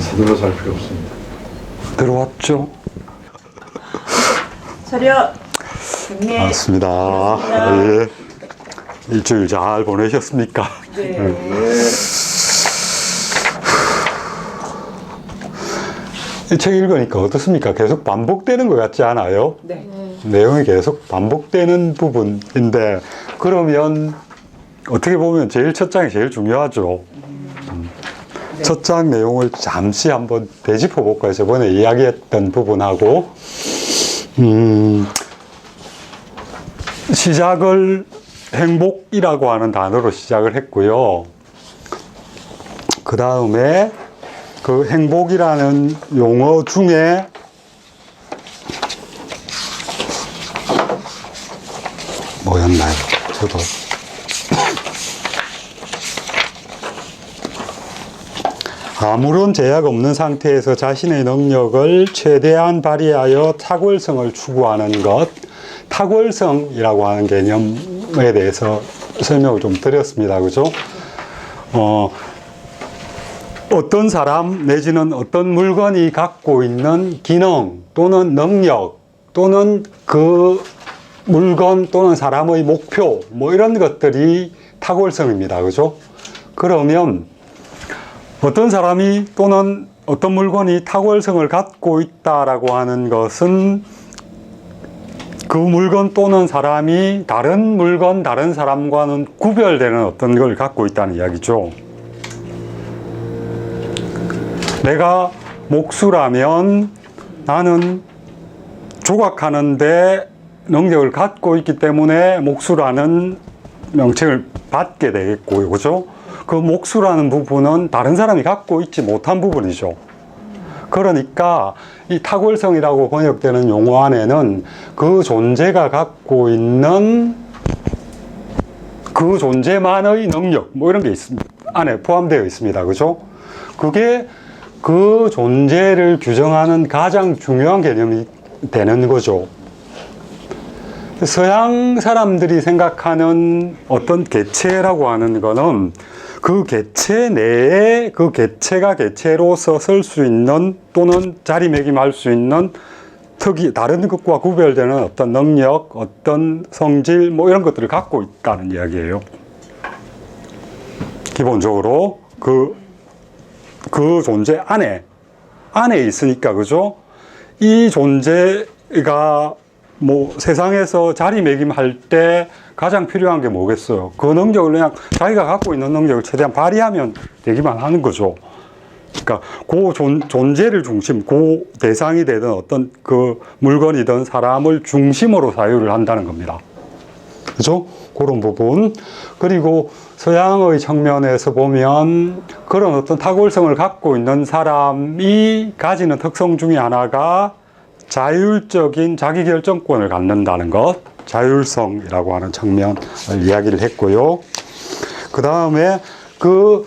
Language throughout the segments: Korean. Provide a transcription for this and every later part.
서둘러 살 필요 없습니다. 들어왔죠? 차렷. 경례. 맞습니다. 예. 일주일 잘 보내셨습니까? 네. 이 책 읽으니까 어떻습니까? 계속 반복되는 것 같지 않아요? 네. 내용이 계속 반복되는 부분인데, 그러면 어떻게 보면 첫 장이 제일 중요하죠. 네. 첫 장 내용을 잠시 한번 되짚어 볼까요? 저번에 이야기했던 부분하고, 시작을 행복이라고 하는 단어로 시작을 했고요. 그 다음에 그 행복이라는 용어 중에 뭐였나요? 저도 아무런 제약 없는 상태에서 자신의 능력을 최대한 발휘하여 탁월성을 추구하는 것, 탁월성이라고 하는 개념에 대해서 설명을 좀 드렸습니다. 그죠? 어떤 사람 내지는 어떤 물건이 갖고 있는 기능 또는 능력 또는 그 물건 또는 사람의 목표 뭐 이런 것들이 탁월성입니다. 그죠? 그러면 어떤 사람이 또는 어떤 물건이 탁월성을 갖고 있다라고 하는 것은 그 물건 또는 사람이 다른 물건, 다른 사람과는 구별되는 어떤 걸 갖고 있다는 이야기죠. 내가 목수라면 나는 조각하는데 능력을 갖고 있기 때문에 목수라는 명칭을 받게 되겠고요. 그죠? 그 목수라는 부분은 다른 사람이 갖고 있지 못한 부분이죠. 그러니까 이 탁월성이라고 번역되는 용어 안에는 그 존재가 갖고 있는 그 존재만의 능력 뭐 이런 게 안에 포함되어 있습니다. 그죠? 그게 그 존재를 규정하는 가장 중요한 개념이 되는 거죠. 서양 사람들이 생각하는 어떤 개체라고 하는 거는 그 개체 내에 그 개체가 개체로서 설 수 있는 또는 자리매김할 수 있는 다른 것과 구별되는 어떤 능력, 어떤 성질 뭐 이런 것들을 갖고 있다는 이야기예요. 기본적으로 그 존재 안에 있으니까, 그죠? 이 존재가 뭐 세상에서 자리매김할 때 가장 필요한 게 뭐겠어요? 그 능력을 그냥 자기가 갖고 있는 능력을 최대한 발휘하면 되기만 하는 거죠. 그러니까 그 존재를 중심, 그 대상이 되든 어떤 그 물건이든 사람을 중심으로 사유를 한다는 겁니다. 그죠? 그런 부분. 그리고 서양의 측면에서 보면 그런 어떤 탁월성을 갖고 있는 사람이 가지는 특성 중에 하나가 자율적인 자기결정권을 갖는다는 것, 자율성이라고 하는 측면을 이야기를 했고요. 그 다음에 그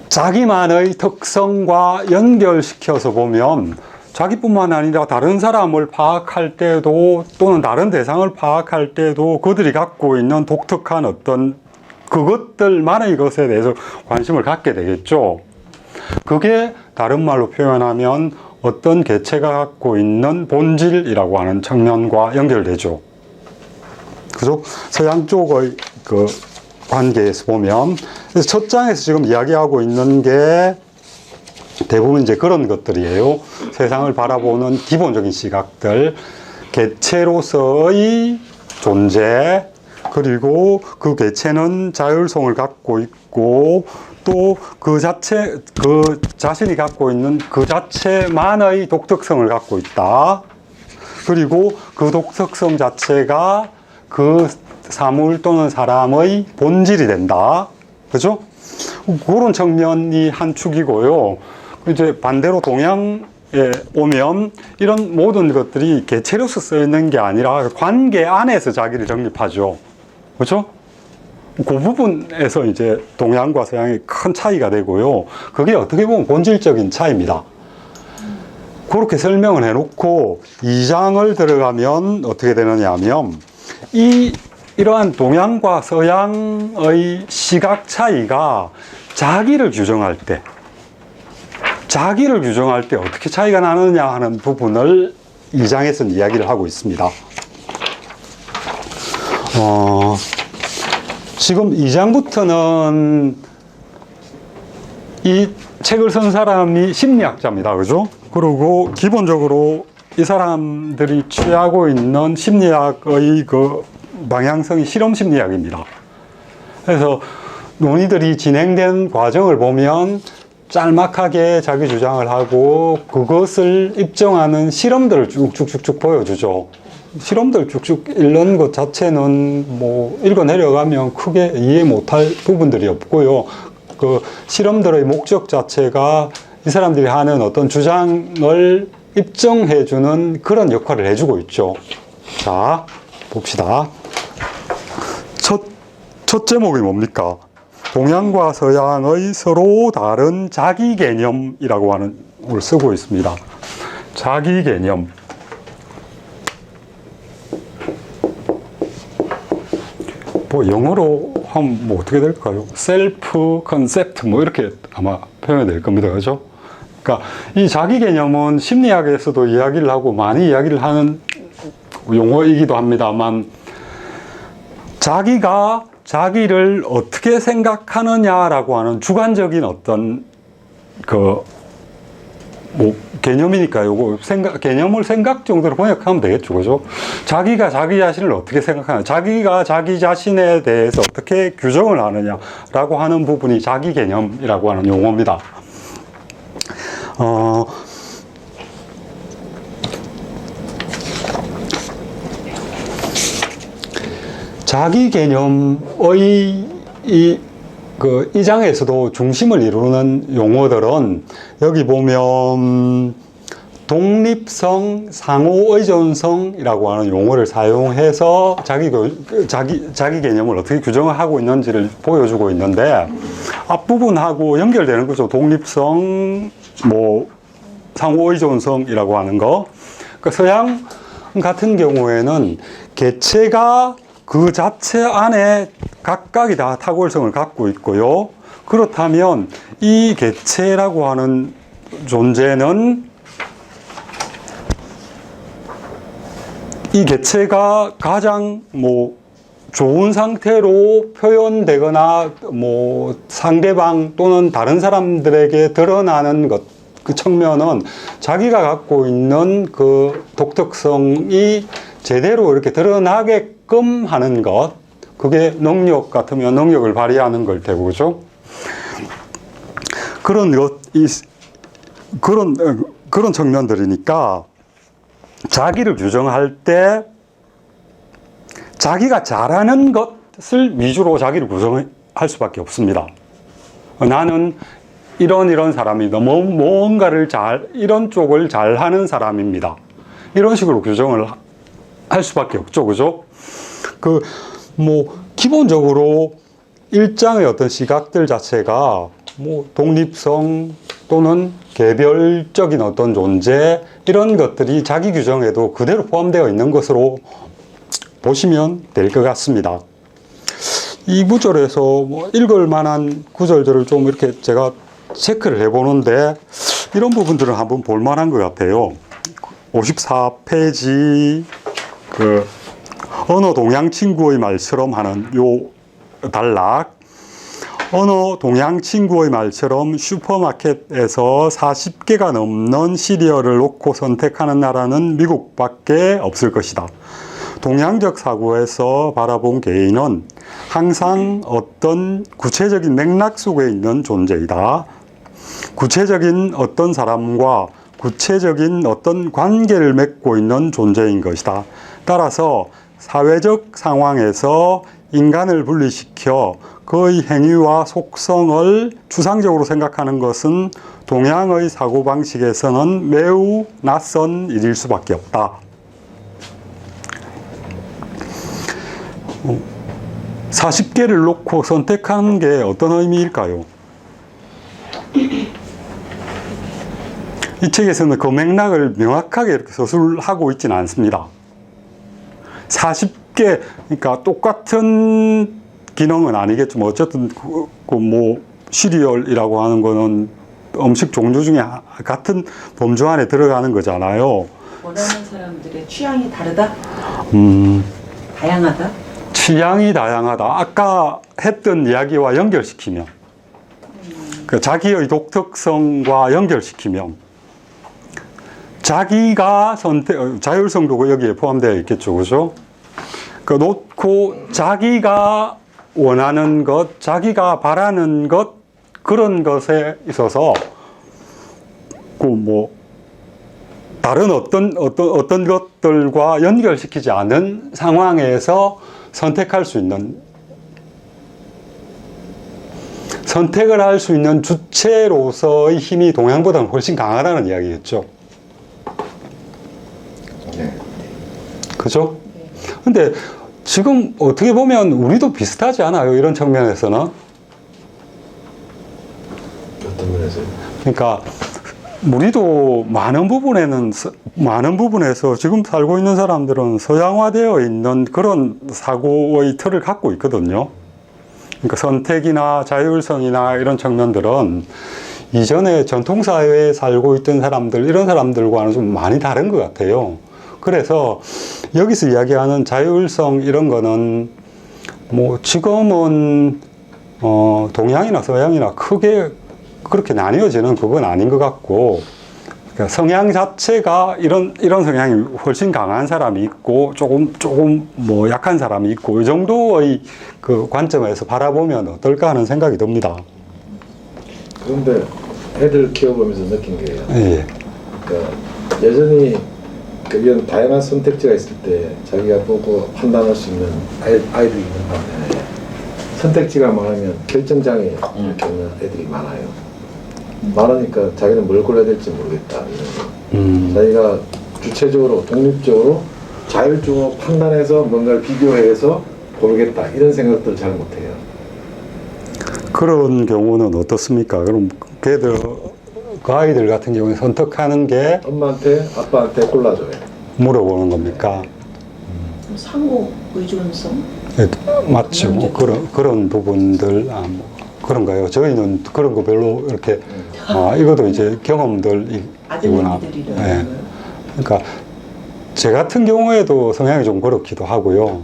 자기만의 특성과 연결시켜서 보면 자기뿐만 아니라 다른 사람을 파악할 때도 또는 다른 대상을 파악할 때도 그들이 갖고 있는 독특한 어떤 그것들만의 것에 대해서 관심을 갖게 되겠죠. 그게 다른 말로 표현하면 어떤 개체가 갖고 있는 본질이라고 하는 측면과 연결되죠. 그죠? 서양 쪽의 그 관계에서 보면, 그래서 첫 장에서 지금 이야기하고 있는 게 대부분 이제 그런 것들이에요. 세상을 바라보는 기본적인 시각들, 개체로서의 존재, 그리고 그 개체는 자율성을 갖고 있고, 또 그 자신이 갖고 있는 그 자체만의 독특성을 갖고 있다. 그리고 그 독특성 자체가 그 사물 또는 사람의 본질이 된다. 그죠? 그런 측면이 한 축이고요. 이제 반대로 동양에 오면 이런 모든 것들이 개체로서 쓰여 있는 게 아니라 관계 안에서 자기를 정립하죠. 그죠? 그 부분에서 이제 동양과 서양의 큰 차이가 되고요. 그게 어떻게 보면 본질적인 차이입니다. 그렇게 설명을 해놓고 2장을 들어가면 어떻게 되느냐 하면 이러한 동양과 서양의 시각 차이가 자기를 규정할 때 자기를 규정할 때 어떻게 차이가 나느냐 하는 부분을 2장에서는 이야기를 하고 있습니다. 지금 2장부터는 이 책을 쓴 사람이 심리학자입니다. 그죠? 그리고 기본적으로 이 사람들이 취하고 있는 심리학의 그 방향성이 실험 심리학입니다. 그래서 논의들이 진행된 과정을 보면 짤막하게 자기 주장을 하고 그것을 입증하는 실험들을 쭉쭉쭉 보여주죠. 실험들 쭉쭉 읽는 것 자체는 뭐 읽어내려가면 크게 이해 못할 부분들이 없고요. 그 실험들의 목적 자체가 이 사람들이 하는 어떤 주장을 입증해주는 그런 역할을 해주고 있죠. 자, 봅시다. 첫 제목이 뭡니까? 동양과 서양의 서로 다른 자기 개념이라고 하는 걸 쓰고 있습니다. 자기 개념. 뭐 영어로 하면 뭐 어떻게 될까요? 셀프 컨셉트 뭐 이렇게 아마 표현이 될 겁니다. 그죠? 그러니까 이 자기 개념은 심리학에서도 이야기를 하고 많이 이야기를 하는 용어이기도 합니다만, 자기가 자기를 어떻게 생각하느냐라고 하는 주관적인 어떤 뭐 개념이니까 요거 개념을 생각 정도로 번역하면 되겠죠. 그죠? 자기가 자기 자신을 어떻게 생각하느냐, 자기가 자기 자신에 대해서 어떻게 규정을 하느냐라고 하는 부분이 자기 개념이라고 하는 용어입니다. 자기 개념의 이 장에서도 중심을 이루는 용어들은 여기 보면 독립성, 상호의존성이라고 하는 용어를 사용해서 자기 개념을 어떻게 규정을 하고 있는지를 보여주고 있는데, 앞부분하고 연결되는 거죠. 독립성, 뭐 상호의존성이라고 하는 거. 그러니까 서양 같은 경우에는 개체가 그 자체 안에 각각이 다 탁월성을 갖고 있고요. 그렇다면 이 개체라고 하는 존재는 이 개체가 가장 뭐 좋은 상태로 표현되거나 뭐 상대방 또는 다른 사람들에게 드러나는 것, 그 측면은 자기가 갖고 있는 그 독특성이 제대로 이렇게 드러나게끔 하는 것, 그게 능력 같으면 능력을 발휘하는 걸 테고, 그죠? 그런 측면들이니까 자기를 규정할 때 자기가 잘하는 것을 위주로 자기를 구성할 수밖에 없습니다. 나는 이런 사람이다. 뭔가를 이런 쪽을 잘하는 사람입니다. 이런 식으로 규정을 할 수밖에 없죠. 그죠? 기본적으로 일장의 어떤 시각들 자체가 뭐 독립성 또는 개별적인 어떤 존재, 이런 것들이 자기 규정에도 그대로 포함되어 있는 것으로 보시면 될 것 같습니다. 이 구절에서 뭐 읽을 만한 구절들을 좀 이렇게 제가 체크를 해보는데, 이런 부분들은 한번 볼 만한 것 같아요. 54페이지 어느 동양 친구의 말처럼 하는 요 단락. 어느 동양 친구의 말처럼 슈퍼마켓에서 40개가 넘는 시리얼을 놓고 선택하는 나라는 미국밖에 없을 것이다. 동양적 사고에서 바라본 개인은 항상 어떤 구체적인 맥락 속에 있는 존재이다. 구체적인 어떤 사람과 구체적인 어떤 관계를 맺고 있는 존재인 것이다. 따라서 사회적 상황에서 인간을 분리시켜 그의 행위와 속성을 추상적으로 생각하는 것은 동양의 사고방식에서는 매우 낯선 일일 수밖에 없다. 40개를 놓고 선택한 게 어떤 의미일까요? 이 책에서는 그 맥락을 명확하게 이렇게 서술하고 있지는 않습니다. 40개, 그러니까 똑같은 기능은 아니겠지만, 어쨌든, 시리얼이라고 하는 거는 음식 종류 중에 같은 범주 안에 들어가는 거잖아요. 원하는 사람들의 취향이 다르다? 음, 다양하다? 취향이 다양하다. 아까 했던 이야기와 연결시키면, 그 자기의 독특성과 연결시키면, 자기가 자율성도 여기에 포함되어 있겠죠, 그죠? 그 놓고 자기가 원하는 것, 자기가 바라는 것, 그런 것에 있어서, 다른 어떤 것들과 연결시키지 않은 상황에서 선택할 수 있는, 선택을 할 수 있는 주체로서의 힘이 동양보다는 훨씬 강하다는 이야기겠죠. 네. 그죠? 근데 지금 어떻게 보면 우리도 비슷하지 않아요? 이런 측면에서는. 어떤 면에서요? 그러니까 우리도 많은 부분에서 지금 살고 있는 사람들은 서양화되어 있는 그런 사고의 틀을 갖고 있거든요. 그러니까 선택이나 자율성이나 이런 측면들은 이전에 전통사회에 살고 있던 사람들, 이런 사람들과는 좀 많이 다른 것 같아요. 그래서 여기서 이야기하는 자율성 이런 거는 뭐 지금은 동양이나 서양이나 크게 그렇게 나뉘어지는 그건 아닌 것 같고, 그러니까 성향 자체가 이런 성향이 훨씬 강한 사람이 있고 조금 뭐 약한 사람이 있고 이 정도의 그 관점에서 바라보면 어떨까 하는 생각이 듭니다. 그런데 애들 키워보면서 느낀 게요. 예. 그러니까 여전히 이런 다양한 선택지가 있을 때 자기가 보고 판단할 수 있는 아이들이 있는 반면에 선택지가 많으면 결정장애 겪는 애들이 많아요. 많으니까 자기는 뭘 골라야 될지 모르겠다. 자기가 주체적으로 독립적으로 자율적으로 판단해서 뭔가를 비교해서 고르겠다 이런 생각들을 잘 못해요. 그런 경우는 어떻습니까? 그럼 그 아이들 같은 경우에 선택하는 게 엄마한테 아빠한테 골라줘요. 물어보는 겁니까? 상호 의존성? 예, 맞죠. 뭐 그런 부분들, 그런가요? 저희는 그런 거 별로 이렇게, 이것도 이제 경험들이구나. 아드님들이라는 예. 거예요? 그러니까, 제 같은 경우에도 성향이 좀 그렇기도 하고요.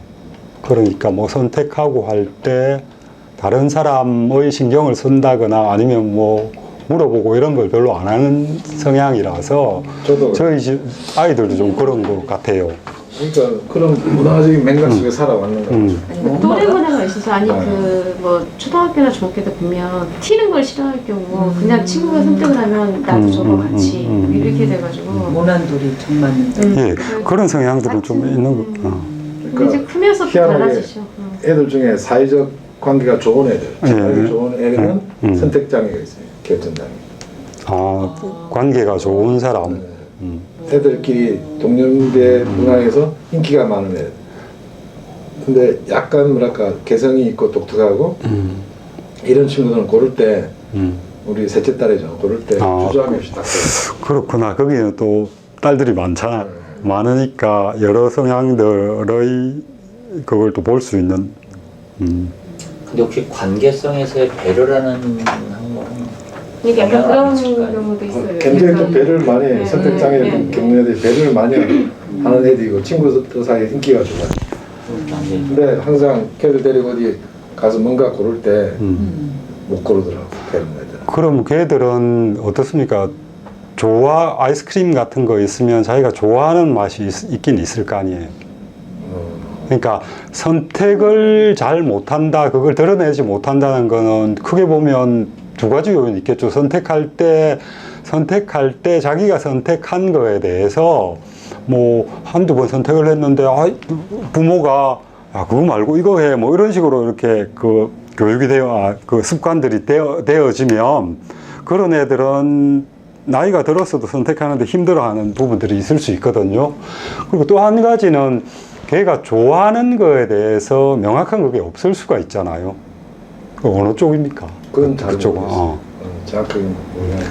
그러니까 뭐 선택하고 할 때 다른 사람의 신경을 쓴다거나 아니면 뭐 물어보고 이런 걸 별로 안 하는 성향이라서 저도 저희 집 아이들도 좀 그런 것 같아요. 그러니까 그런 문화적인 맥락 속에 살아왔는 거죠. 아니, 뭐 또래 엄마가? 문화가 있어서 아니 그 뭐 초등학교나 중학교 때 보면 튀는 걸 싫어할 경우 그냥 친구가 선택을 하면 나도 저거 같이 이렇게 돼가지고 모난돌이 정 맞는다. 예, 그런 성향들은 좀 있는 거. 근데 이제 크면서 또 희한하게 달라지죠. 애들 중에 사회적 관계가 좋은 애들, 사회가 좋은 애들은 선택장애가 있어요. 결정장애. 관계가 좋은 사람. 애들끼리 동년배 문화에서 인기가 많은 애들. 근데 약간 뭐랄까 개성이 있고 독특하고 이런 친구들은 고를 때 우리 셋째 딸이죠. 고를 때 주저함이 없이 딱 고르요. 그렇구나. 거기는 또 딸들이 많잖아. 많으니까 여러 성향들의 그걸 또 볼 수 있는. 근데 혹시 관계성에서의 배려라는 항목은 이게 약간 그런 있을까요? 경우도 있어요. 굉장히 또 약간 배려를 많이 해. 선택장애를 겪는 애들이 배려를 많이 하는 애들이고 친구들 사이에 인기가 좋아요. 근데 항상 걔들 데리고 어디 가서 뭔가 고를 때 못 고르더라고. 배려는 애들. 그럼 걔들은 어떻습니까? 아이스크림 같은 거 있으면 자기가 좋아하는 맛이 있긴 있을 거 아니에요. 그러니까 선택을 잘 못한다, 그걸 드러내지 못한다는 거는 크게 보면 두 가지 요인이 있겠죠. 선택할 때 자기가 선택한 거에 대해서 뭐 한두 번 선택을 했는데 부모가 그거 말고 이거 해 뭐 이런 식으로 이렇게 그 교육이 그 습관들이 되어지면 그런 애들은 나이가 들었어도 선택하는데 힘들어하는 부분들이 있을 수 있거든요. 그리고 또 한 가지는 걔가 좋아하는 거에 대해서 명확한 그게 없을 수가 있잖아요. 어느 쪽입니까? 그건 잘 그쪽은. 모르겠어요. 정확하게 모르겠는데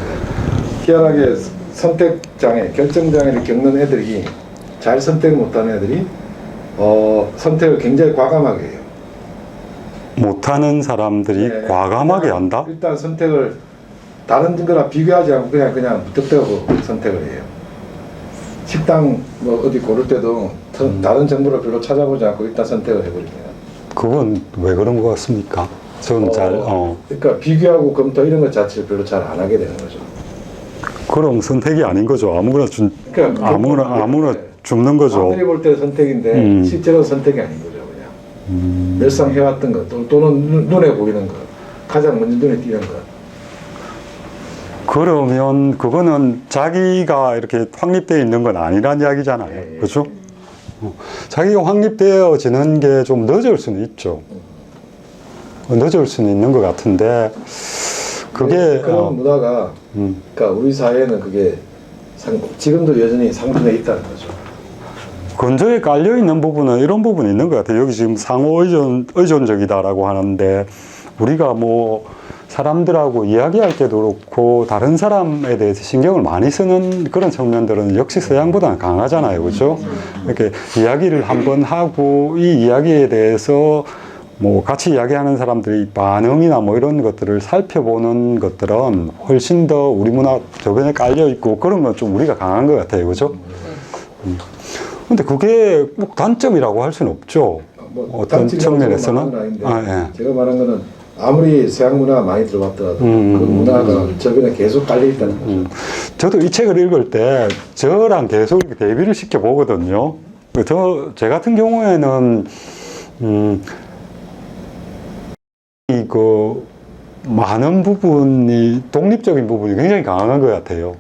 희한하게 선택장애, 결정장애를 겪는 애들이 잘 선택 못하는 애들이 선택을 굉장히 과감하게 해요. 못하는 사람들이 네. 과감하게 한다? 일단 선택을 다른 거랑 비교하지 않고 그냥 무턱대고 선택을 해요. 식당 뭐 어디 고를 때도 다른 정보를 별로 찾아보지 않고 일단 선택을 해버립니다. 그건 왜 그런 것 같습니까? 저는 그러니까 비교하고 검토 이런 것 자체를 별로 잘 안 하게 되는 거죠. 그럼 선택이 아닌 거죠. 그러니까 아무나 줍는 거죠. 남들이 볼 때 선택인데 실제로 선택이 아닌 거죠. 그냥 늘상 해왔던 것 또는 눈에 보이는 것, 가장 먼저 눈에 띄는 것. 그러면 그거는 자기가 이렇게 확립되어 있는 건 아니란 이야기잖아요. 예, 예. 그렇죠? 자기가 확립되어지는 게 좀 늦을 수는 있죠. 늦을 수는 있는 것 같은데 그게 그런 문화가 그러니까 우리 사회에는 그게 지금도 여전히 상존해 있다는 거죠. 건조에 깔려 있는 부분은 이런 부분이 있는 것 같아요. 여기 지금 상호 의존적이다라고 하는데 우리가 뭐 사람들하고 이야기할 때도 그렇고 다른 사람에 대해서 신경을 많이 쓰는 그런 측면들은 역시 서양보다는 강하잖아요. 그렇죠? 이렇게 이야기를 한번 하고 이 이야기에 대해서 뭐 같이 이야기하는 사람들이 반응이나 뭐 이런 것들을 살펴보는 것들은 훨씬 더 우리 문화 저변에 깔려 있고 그런 건 좀 우리가 강한 것 같아요. 그렇죠? 근데 그게 꼭 단점이라고 할 수는 없죠. 뭐 어떤 측면에서는. 예. 제가 말한 거는 아무리 서양 문화가 많이 들어왔더라도 그 문화가 저변에 계속 깔려 있다는 거죠. 저도 이 책을 읽을 때 저랑 계속 이렇게 대비를 시켜 보거든요. 제 같은 경우에는 그 많은 부분이 독립적인 부분이 굉장히 강한 것 같아요.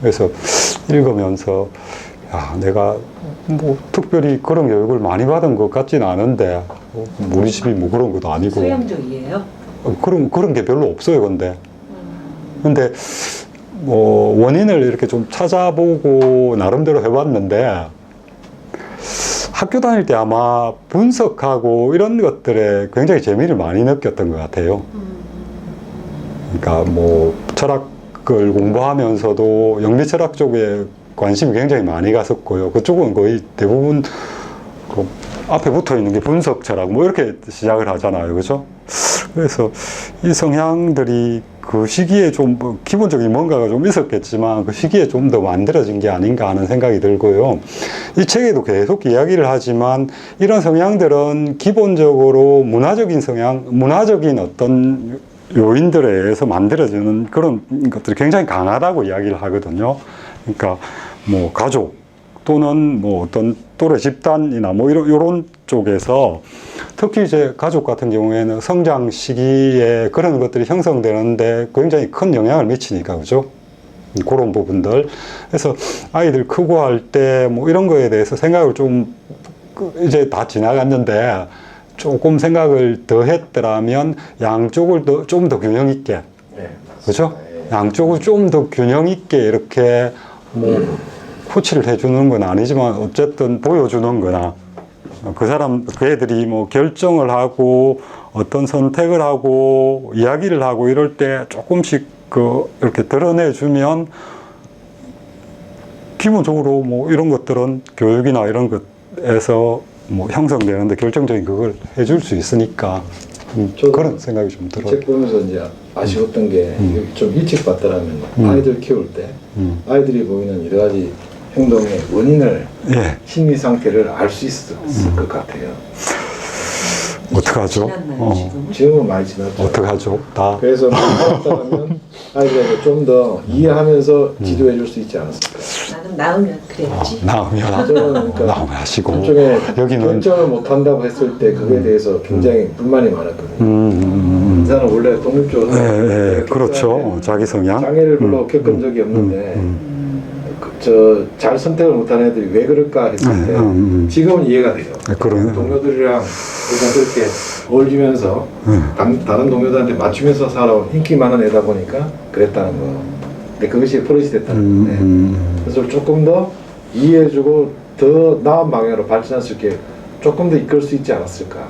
그래서 읽으면서 야, 내가 뭐 특별히 그런 교육을 많이 받은 것 같지는 않은데 우리 집이 뭐 그런 것도 아니고 소형적이에요? 그런 게 별로 없어요. 근데 뭐 원인을 이렇게 좀 찾아보고 나름대로 해봤는데 학교 다닐 때 아마 분석하고 이런 것들에 굉장히 재미를 많이 느꼈던 것 같아요. 그러니까 뭐 철학을 공부하면서도 영리 철학 쪽에 관심이 굉장히 많이 갔었고요. 그쪽은 거의 대부분 그 앞에 붙어 있는 게 분석 철학 뭐 이렇게 시작을 하잖아요. 그죠? 그래서 이 성향들이 그 시기에 좀 기본적인 뭔가가 좀 있었겠지만 그 시기에 좀 더 만들어진 게 아닌가 하는 생각이 들고요. 이 책에도 계속 이야기를 하지만 이런 성향들은 기본적으로 문화적인 성향, 문화적인 어떤 요인들에 의해서 만들어지는 그런 것들이 굉장히 강하다고 이야기를 하거든요. 그러니까 뭐 가족 또는 뭐 어떤 또래 집단이나 뭐 이런 쪽에서 특히 이제 가족 같은 경우에는 성장 시기에 그런 것들이 형성되는데 굉장히 큰 영향을 미치니까 그죠? 그런 부분들. 그래서 아이들 크고 할 때 뭐 이런 거에 대해서 생각을 좀 이제 다 지나갔는데 조금 생각을 더 했더라면 양쪽을 좀 더 균형 있게. 네, 그죠? 양쪽을 좀 더 균형 있게 이렇게 뭐 코치를 해주는 건 아니지만 어쨌든 보여주는 거나 그 애들이 뭐 결정을 하고 어떤 선택을 하고 이야기를 하고 이럴 때 조금씩 이렇게 드러내주면 기본적으로 뭐 이런 것들은 교육이나 이런 것에서 뭐 형성되는데 결정적인 그걸 해줄 수 있으니까 그런 생각이 좀 들어요. 책 보면서 이제 아쉬웠던 게 좀 일찍 봤더라면 아이들 키울 때 아이들이 보이는 여러 가지 행동의 원인을 예. 심리 상태를 알 수 있을 것 같아요. 어떡하죠? 지났나요, 지금은? 지금은 많이 지났죠. 어떡하죠? 다. 그래서 살았다면 아이들에게 좀 더 이해하면서 지도해 줄 수 있지 않았을까. 나는 낳으면 그래야지. 나오면 하시고 한쪽에 여기는 결정을 못 한다고 했을 때 그거에 대해서 굉장히 불만이 많았거든요. 인사는 원래 독립적으로 예, 그렇죠. 자기 성향. 장애를 별로 겪은 적이 없는데 잘 선택을 못한 애들이 왜 그럴까 했을 때 지금은 이해가 돼요. 동료들이랑 그냥 그렇게 어울리면서 다른 동료들한테 맞추면서 살아온 인기 많은 애다 보니까 그랬다는 거. 근데 그것이 버릇이 됐다는 건데 그래서 조금 더 이해해주고 더 나은 방향으로 발전할 수 있게 조금 더 이끌 수 있지 않았을까.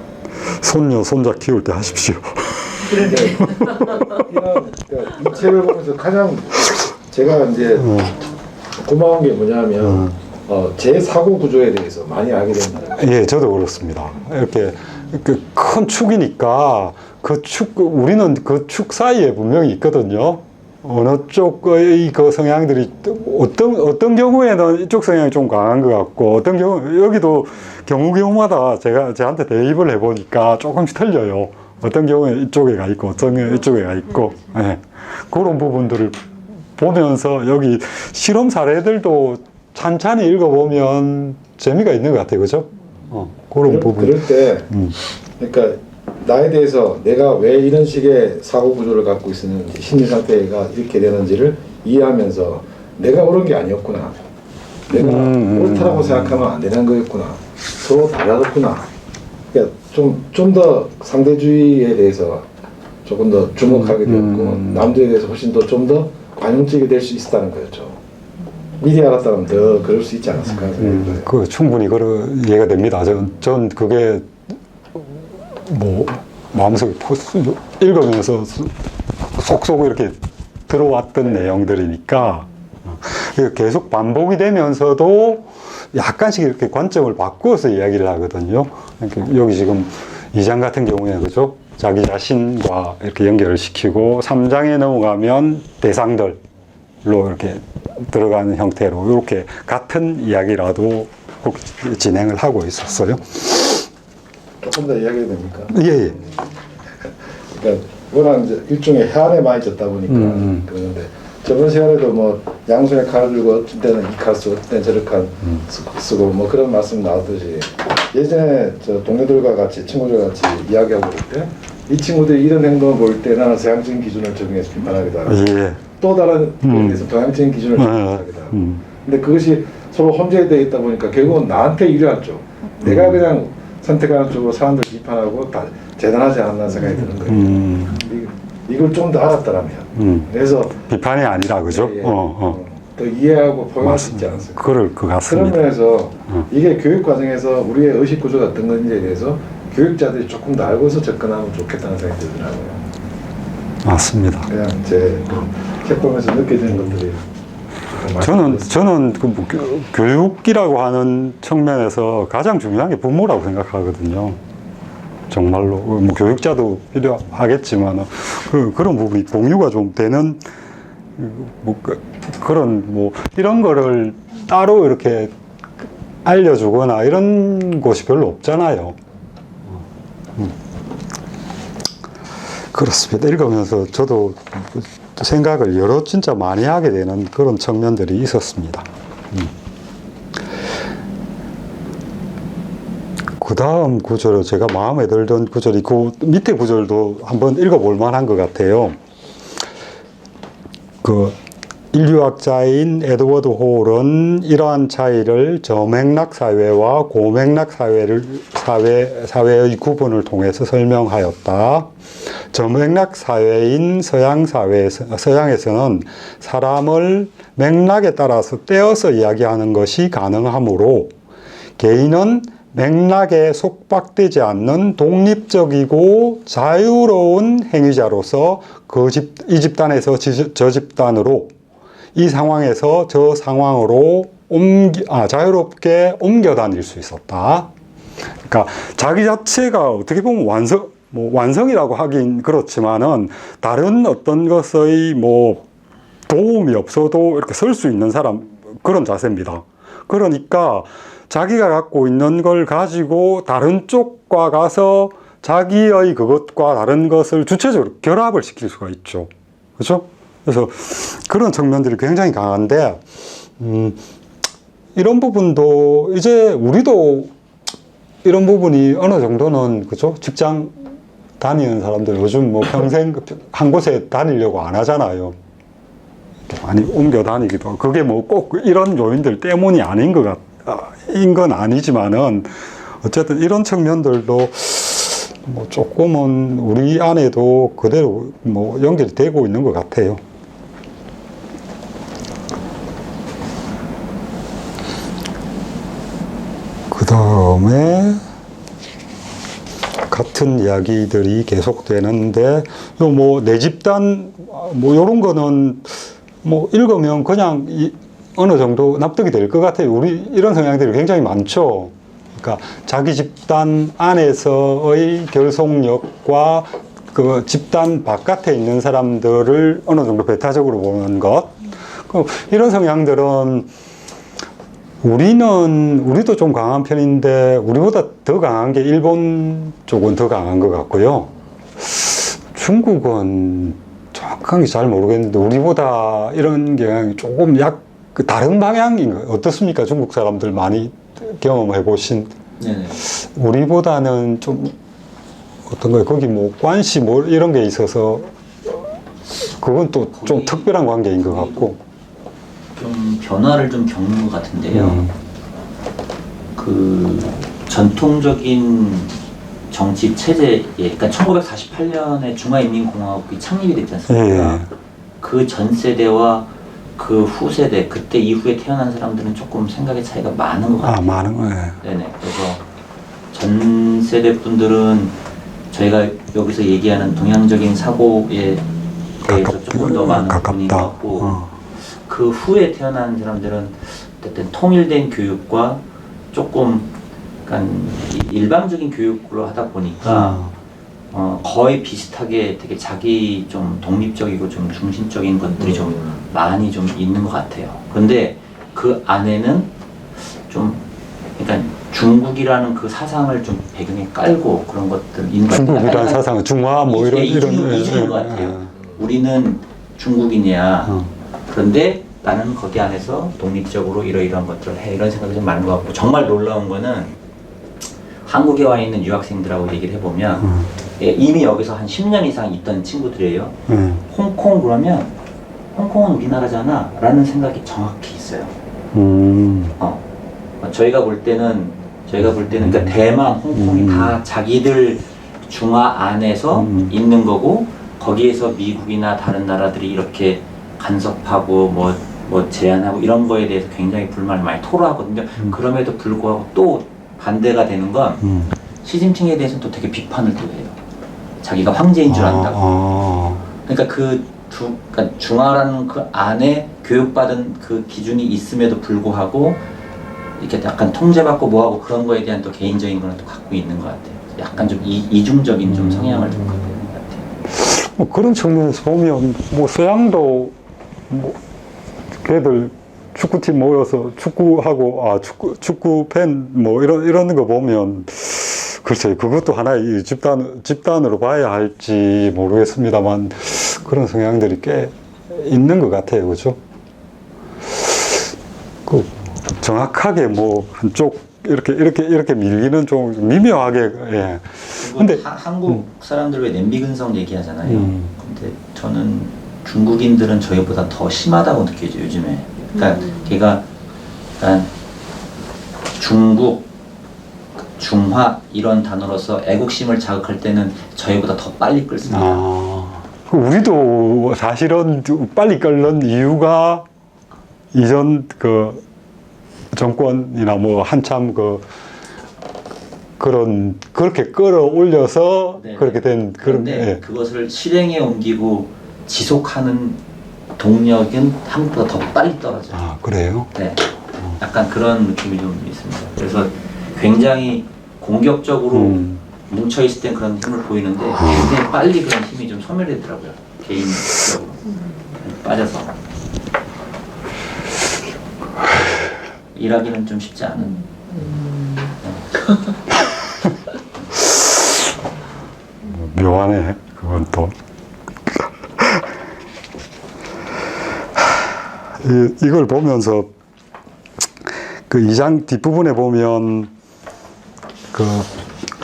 손녀, 손자 키울 때 하십시오. 이 책을 보면서 가장 제가 이제 고마운 게 뭐냐면 제 사고 구조에 대해서 많이 알게 된다. 예, 저도 그렇습니다. 이렇게 큰 축이니까 우리는 그 축 사이에 분명히 있거든요. 어느 쪽의 그 성향들이 어떤 경우에는 이쪽 성향이 좀 강한 것 같고 어떤 경우 여기도 경우마다 제가 저한테 대입을 해보니까 조금씩 틀려요. 어떤 경우에 이쪽에 가 있고 어떤 경우에 이쪽에 가 있고 예. 그런 부분들을 보면서 여기 실험 사례들도 찬찬히 읽어보면 재미가 있는 것 같아요, 그죠? 그런 부분. 그럴 때 그러니까 나에 대해서 내가 왜 이런 식의 사고 구조를 갖고 있었는지 심리 상태가 이렇게 되는지를 이해하면서 내가 옳은 게 아니었구나, 내가 옳다라고 생각하면 안 되는 거였구나, 서로 달랐구나. 그러니까 좀 더 상대주의에 대해서 조금 더 주목하게 되었고 남들에 대해서 훨씬 더 좀 더 관용적이게 될 수 있었다는 거였죠. 미리 알았다면 더 그럴 수 있지 않았을까 생각이 들어요. 그 충분히 이해가 됩니다. 전 그게 뭐 마음속에 읽으면서 쏙쏙 이렇게 들어왔던 내용들이니까 계속 반복이 되면서도 약간씩 이렇게 관점을 바꾸어서 이야기를 하거든요. 그러니까 여기 지금 2장 같은 경우에 그죠? 자기 자신과 이렇게 연결을 시키고 3장에 넘어가면 대상들로 이렇게 들어가는 형태로 이렇게 같은 이야기라도 그렇게 진행을 하고 있었어요. 조금 더 이야기해도 됩니까? 예, 예. 그러니까 워낙 이제 일종의 해안에 많이 졌다 보니까 그러는데 저번 시간에도 뭐 양손에 칼을 들고 어떤 때는 이 칼 쓰고 어떤 때는 저런 칼 쓰고 뭐 그런 말씀 나왔듯이 예전에 저 동료들과 같이 친구들과 같이 이야기하고 볼 때 이 친구들이 이런 행동을 볼 때 나는 서양적인 기준을 적용해서 비판하기도 하고 예. 또 다른 데서 동양적인 기준을 적용하기도 하고 근데 그것이 서로 혼재되어 있다 보니까 결국은 나한테 유리하죠. 내가 그냥 선택하는 쪽으로 사람들 비판하고 다 대단하지 않나 생각이 드는 거예요. 이걸 좀 더 알았더라면. 그래서 비판이 아니라 그죠? 예, 예. 더 이해하고 포용할 수 있지 않았을까. 그럴 것 같습니다. 그런 면에서 이게 교육 과정에서 우리의 의식 구조가 어떤 건지에 대해서 교육자들이 조금 더 알고서 접근하면 좋겠다는 생각이 들더라고요. 맞습니다. 그냥 제 책 보면서 느껴지는 것들이 저는 그 교육이라고 하는 측면에서 가장 중요한 게 부모라고 생각하거든요. 정말로 뭐 교육자도 필요하겠지만 그런 부분이 공유가 좀 되는 그런 뭐 이런 거를 따로 이렇게 알려주거나 이런 곳이 별로 없잖아요. 그렇습니다. 읽으면서 저도 생각을 진짜 많이 하게 되는 그런 측면들이 있었습니다. 그 다음 구절은 제가 마음에 들던 구절이 그 밑에 구절도 한번 읽어볼 만한 것 같아요. 그 인류학자인 에드워드 홀은 이러한 차이를 저맥락 사회와 고맥락 사회의 구분을 통해서 설명하였다. 저맥락 사회인 서양에서는 사람을 맥락에 따라서 떼어서 이야기하는 것이 가능하므로 개인은 맥락에 속박되지 않는 독립적이고 자유로운 행위자로서 이 집단에서 저 집단으로 이 상황에서 저 상황으로 자유롭게 옮겨 다닐 수 있었다. 그러니까 자기 자체가 어떻게 보면 완성이라고 하긴 그렇지만은 다른 어떤 것의 뭐 도움이 없어도 이렇게 설 수 있는 사람, 그런 자세입니다. 그러니까 자기가 갖고 있는 걸 가지고 다른 쪽과 가서 자기의 그것과 다른 것을 주체적으로 결합을 시킬 수가 있죠. 그렇죠? 그래서 그런 측면들이 굉장히 강한데 이런 부분도 이제 우리도 이런 부분이 어느 정도는 그죠? 직장 다니는 사람들 요즘 뭐 평생 한 곳에 다니려고 안 하잖아요. 많이 옮겨 다니기도 하고 그게 뭐 꼭 이런 요인들 때문이 아닌 건 아니지만은 어쨌든 이런 측면들도 뭐 조금은 우리 안에도 그대로 뭐 연결이 되고 있는 것 같아요. 그 다음에 같은 이야기들이 계속되는데 뭐 내 집단 뭐 이런 거는 뭐 읽으면 그냥 어느 정도 납득이 될 것 같아요. 우리 이런 성향들이 굉장히 많죠. 그러니까 자기 집단 안에서의 결속력과 그 집단 바깥에 있는 사람들을 어느 정도 배타적으로 보는 것. 이런 성향들은 우리도 좀 강한 편인데 우리보다 더 강한 게 일본 쪽은 더 강한 것 같고요. 중국은 정확하게 잘 모르겠는데 우리보다 이런 경향이 조금 다른 방향인 거 어떻습니까? 중국 사람들 많이 경험해 보신. 네네. 우리보다는 좀 어떤 거예요? 거기 뭐 관시 뭐 이런 게 있어서 그건 또 좀 특별한 관계인 것 같고. 좀 변화를 좀 겪는 것 같은데요. 그 전통적인 정치 체제에, 그러니까 1948년에 중화인민공화국이 창립이 됐지 않습니까? 예. 그 전 세대와 그 후 세대, 그때 이후에 태어난 사람들은 조금 생각의 차이가 많은 것 같아요. 많은 거예요. 네네. 그래서 전 세대 분들은 저희가 여기서 얘기하는 동양적인 사고에 대해서 조금 더 많은 부분인 것 같고, 그 후에 태어난 사람들은 어쨌든 통일된 교육과 조금 약간 일방적인 교육으로 하다 보니까 거의 비슷하게 되게 자기 좀 독립적이고 좀 중심적인 것들이 좀 많이 좀 있는 것 같아요. 그런데 그 안에는 좀 그러니까 중국이라는 그 사상을 좀 배경에 깔고 그런 것들 있는 것 같아요. 중국이라는 사상은 중화 뭐 이런 이중인 것 같아요. 우리는 중국인이야. 그런데 나는 거기 안에서 독립적으로 이러이러한 것들을 해. 이런 생각이 좀 많은 것 같고, 정말 놀라운 거는 한국에 와 있는 유학생들하고 얘기를 해보면 이미 여기서 한 10년 이상 있던 친구들이에요. 홍콩 그러면 홍콩은 우리나라잖아 라는 생각이 정확히 있어요. 저희가 볼 때는 그러니까 대만, 홍콩이 다 자기들 중화 안에서 있는 거고, 거기에서 미국이나 다른 나라들이 이렇게 간섭하고 뭐 제한하고 이런 거에 대해서 굉장히 불만을 많이 토로하거든요. 그럼에도 불구하고 또 반대가 되는 건 시진핑에 대해서는 또 되게 비판을 또 해요. 자기가 황제인 줄 안다고. 그러니까 그러니까 중화라는 그 안에 교육받은 그 기준이 있음에도 불구하고 이렇게 약간 통제받고 뭐하고 그런 거에 대한 또 개인적인 거는 또 갖고 있는 것 같아요. 약간 좀 이중적인 좀 성향을 좀 갖고 있는 것 같아요. 뭐 그런 측면에서 보면 뭐 서양도 뭐 걔들 축구팀 모여서 축구하고 축구 팬 뭐 이런 거 보면 글쎄 그것도 하나의 집단으로 봐야 할지 모르겠습니다만 그런 성향들이 꽤 있는 것 같아요, 그렇죠? 그 정확하게 뭐 한쪽 이렇게 밀리는 좀 미묘하게 예. 근데 한국 사람들 왜 냄비 근성 얘기하잖아요. 근데 저는 중국인들은 저희보다 더 심하다고 느껴져 요즘에. 그러니까 걔가 약간 중국, 중화 이런 단어로서 애국심을 자극할 때는 저희보다 더 빨리 끓습니다. 우리도 사실은 빨리 끓는 이유가 이전 그 정권이나 뭐 한참 그렇게 끌어올려서 네. 그렇게 된 그런 그런데 그것을 실행에 옮기고 지속하는 동력은 한국보다 더 빨리 떨어져요. 그래요? 네. 약간 그런 느낌이 좀 있습니다. 그래서 굉장히 공격적으로 뭉쳐있을 땐 그런 힘을 보이는데 굉장히 빨리 그런 힘이 좀 소멸되더라고요. 개인적으로. 빠져서. 일하기는 좀 쉽지 않은. 묘하네, 그건 또. 이걸 보면서 그 2장 뒷부분에 보면 그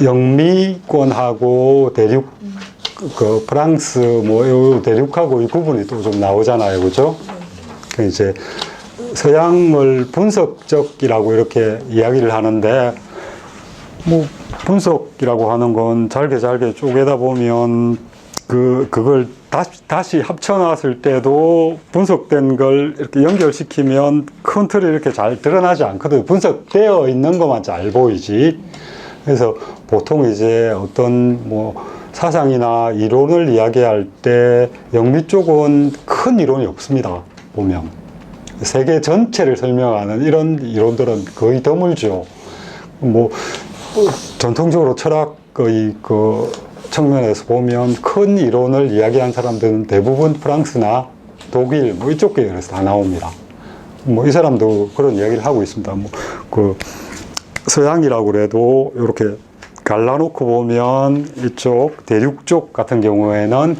영미권하고 대륙 그 프랑스 뭐 대륙하고 이 구분이 또 좀 나오잖아요, 그렇죠? 그 이제 서양을 분석적이라고 이렇게 이야기를 하는데 뭐 분석이라고 하는 건 잘게 쪼개다 보면 그걸 다시 합쳐놨을 때도 분석된 걸 이렇게 연결시키면 큰 틀이 이렇게 잘 드러나지 않거든요. 분석되어 있는 것만 잘 보이지. 그래서 보통 이제 어떤 뭐 사상이나 이론을 이야기할 때 영미 쪽은 큰 이론이 없습니다. 보면 세계 전체를 설명하는 이런 이론들은 거의 드물죠. 뭐 전통적으로 철학의 그 측면에서 보면 큰 이론을 이야기한 사람들은 대부분 프랑스나 독일 뭐 이쪽 계열에서 다 나옵니다. 뭐 이 사람도 그런 이야기를 하고 있습니다. 뭐 그 서양이라고 그래도 이렇게 갈라놓고 보면 이쪽 대륙 쪽 같은 경우에는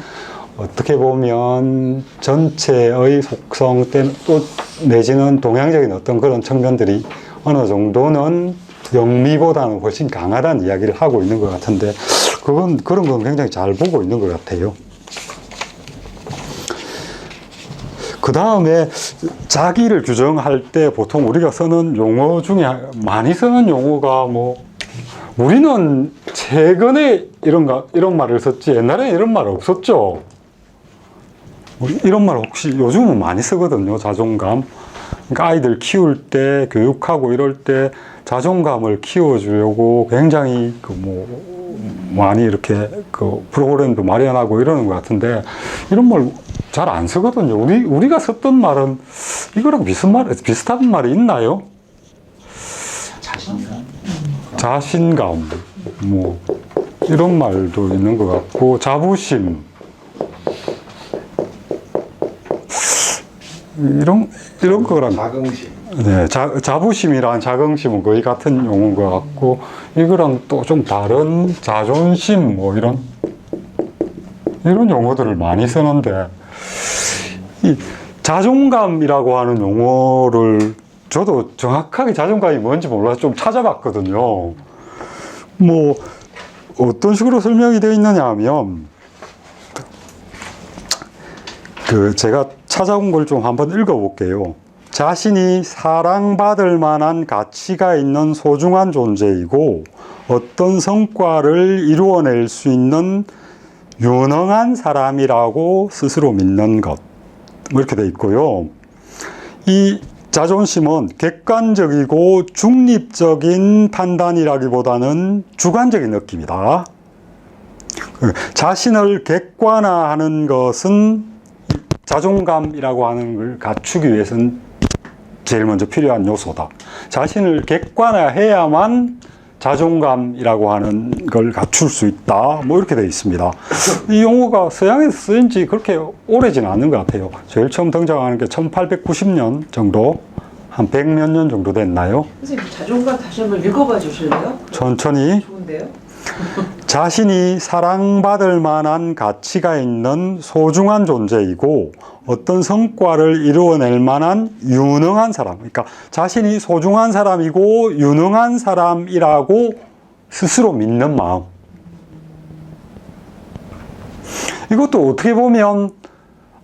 어떻게 보면 전체의 속성 때는 또 내지는 동양적인 어떤 그런 측면들이 어느 정도는 영미보다는 훨씬 강하다는 이야기를 하고 있는 것 같은데 그런 건 굉장히 잘 보고 있는 것 같아요. 그 다음에 자기를 규정할 때 보통 우리가 쓰는 용어 중에 많이 쓰는 용어가 뭐 우리는 최근에 이런 말을 썼지 옛날에 이런 말 없었죠. 이런 말 혹시 요즘은 많이 쓰거든요. 자존감. 그러니까 아이들 키울 때 교육하고 이럴 때 자존감을 키워주려고 굉장히 많이 이렇게 프로그램도 마련하고 이러는 것 같은데 이런 말 잘 안 쓰거든요. 우리가 썼던 말은 이거랑 비슷한 말이 있나요? 자신감, 뭐 이런 말도 있는 것 같고 자부심 이런 거랑 자긍심. 네, 자부심이랑 자긍심은 거의 같은 용어인 것 같고 이거랑 또 좀 다른 자존심 뭐 이런 용어들을 많이 쓰는데 이 자존감이라고 하는 용어를 저도 정확하게 자존감이 뭔지 몰라서 좀 찾아봤거든요. 뭐 어떤 식으로 설명이 되어 있느냐 하면 제가 찾아온 걸 좀 한번 읽어볼게요. 자신이 사랑받을 만한 가치가 있는 소중한 존재이고 어떤 성과를 이루어낼 수 있는 유능한 사람이라고 스스로 믿는 것. 뭐 이렇게 돼 있고요. 이 자존심은 객관적이고 중립적인 판단이라기보다는 주관적인 느낌이다. 자신을 객관화하는 것은 자존감이라고 하는 걸 갖추기 위해서는 제일 먼저 필요한 요소다. 자신을 객관화해야만 자존감이라고 하는 걸 갖출 수 있다. 뭐 이렇게 되어 있습니다. 이 용어가 서양에서 쓰인 지 그렇게 오래지는 않은 것 같아요. 제일 처음 등장하는 게 1890년 정도, 한 100몇 년 정도 됐나요? 선생님 자존감 다시 한번 읽어봐 주실래요? 천천히. 좋은데요? 자신이 사랑받을 만한 가치가 있는 소중한 존재이고 어떤 성과를 이루어낼 만한 유능한 사람, 그러니까 자신이 소중한 사람이고 유능한 사람이라고 스스로 믿는 마음. 이것도 어떻게 보면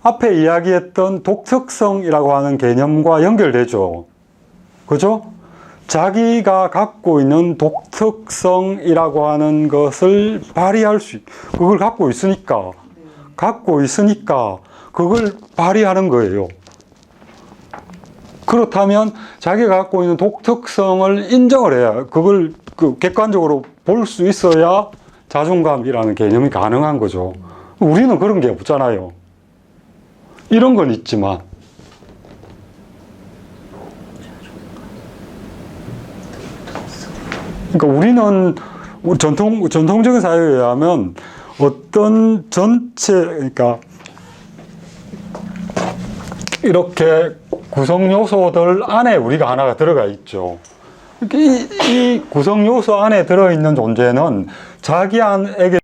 앞에 이야기했던 독특성이라고 하는 개념과 연결되죠. 그죠? 자기가 갖고 있는 독특성이라고 하는 것을 발휘할 수, 그걸 갖고 있으니까 그걸 발휘하는 거예요. 그렇다면 자기가 갖고 있는 독특성을 인정을 해야, 그걸 객관적으로 볼 수 있어야 자존감이라는 개념이 가능한 거죠. 우리는 그런 게 없잖아요. 이런 건 있지만. 그러니까 우리는 전통적인 사회에 의하면 어떤 그러니까 이렇게 구성 요소들 안에 우리가 하나가 들어가 있죠. 이 구성 요소 안에 들어있는 존재는 자기에게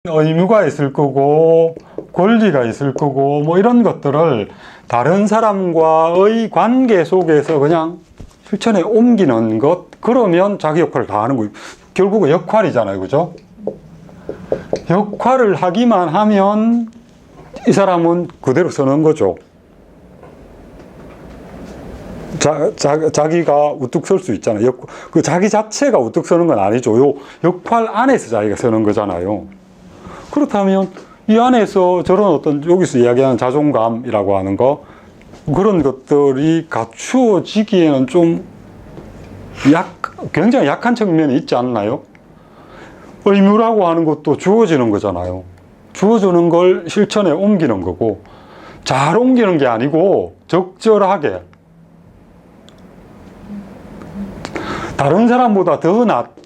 의무가 있을 거고 권리가 있을 거고 뭐 이런 것들을 다른 사람과의 관계 속에서 그냥 실천에 옮기는 것, 그러면 자기 역할을 다 하는 거예요. 결국은 역할이잖아요. 그죠? 역할을 하기만 하면 이 사람은 그대로 서는 거죠. 자기가 우뚝 설 수 있잖아요. 그 자기 자체가 우뚝 서는 건 아니죠. 요 역할 안에서 자기가 서는 거잖아요. 그렇다면 이 안에서 저런 어떤 여기서 이야기하는 자존감이라고 하는 거, 그런 것들이 갖추어지기에는 좀 굉장히 약한 측면이 있지 않나요? 의무라고 하는 것도 주어지는 거잖아요. 주어지는 걸 실천에 옮기는 거고, 잘 옮기는 게 아니고 다른 사람보다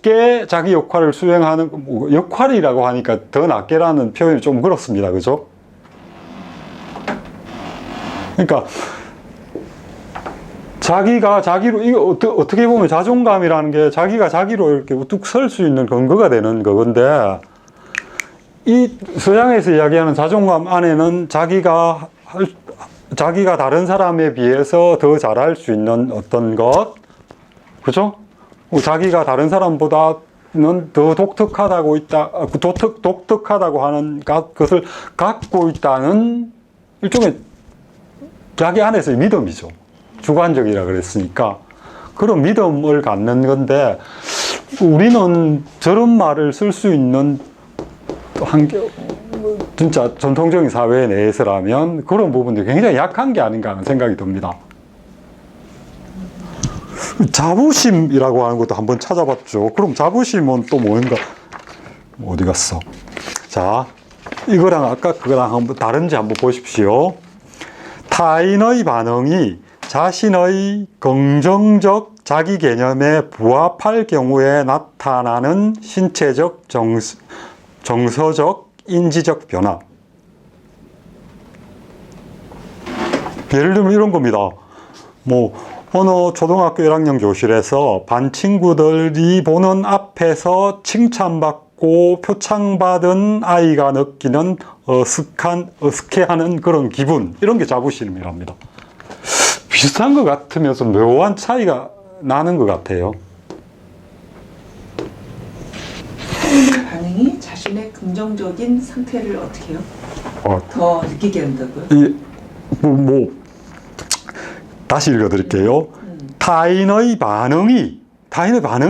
낮게 자기 역할을 수행하는, 뭐 역할이라고 하니까 더 낮게라는 표현이 좀 그렇습니다. 그죠? 그러니까 자기가 자기로, 이거 어떻게 보면 자존감이라는 게 자기가 자기로 이렇게 우뚝 설 수 있는 근거가 되는 거건데, 이 서양에서 이야기하는 자존감 안에는 자기가 다른 사람에 비해서 더 잘할 수 있는 어떤 것, 그죠? 자기가 다른 사람보다는 더 독특하다고 하는 것을 갖고 있다는 일종의 자기 안에서의 믿음이죠. 주관적이라 그랬으니까. 그런 믿음을 갖는 건데, 우리는 저런 말을 쓸 수 있는 진짜 전통적인 사회 내에서라면 그런 부분들이 굉장히 약한 게 아닌가 하는 생각이 듭니다. 자부심이라고 하는 것도 한번 찾아봤죠. 그럼 자부심은 또 뭔가, 어디 갔어? 자, 이거랑 아까 그거랑 한번 다른지 한번 보십시오. 타인의 반응이 자신의 긍정적 자기 개념에 부합할 경우에 나타나는 신체적, 정서적, 인지적 변화. 예를 들면 이런 겁니다. 뭐 어느 초등학교 1학년 교실에서 반 친구들이 보는 앞에서 칭찬받고 표창받은 아이가 느끼는 어색해하는 그런 기분, 이런 게 자부심이랍니다. 비슷한 것 같으면서 묘한 차이가 나는 것 같아요. 타인의 반응이 자신의 긍정적인 상태를 어떻게 해요? 더 느끼게 한다고요? 다시 읽어드릴게요. 타인의 반응이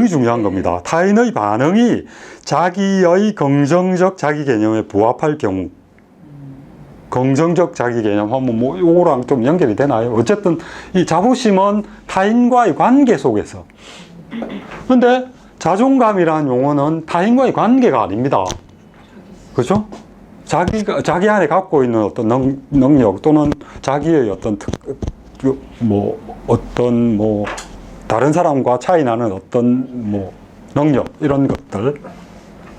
중요한 겁니다. 타인의 반응이 자기의 긍정적 자기 개념에 부합할 경우, 긍정적 자기 개념 하면 뭐 이거랑 좀 연결이 되나요? 어쨌든 이 자부심은 타인과의 관계 속에서. 근데 자존감이라는 용어는 타인과의 관계가 아닙니다. 그죠? 자기 안에 갖고 있는 어떤 능력 또는 자기의 어떤 다른 사람과 차이 나는 어떤 능력, 이런 것들.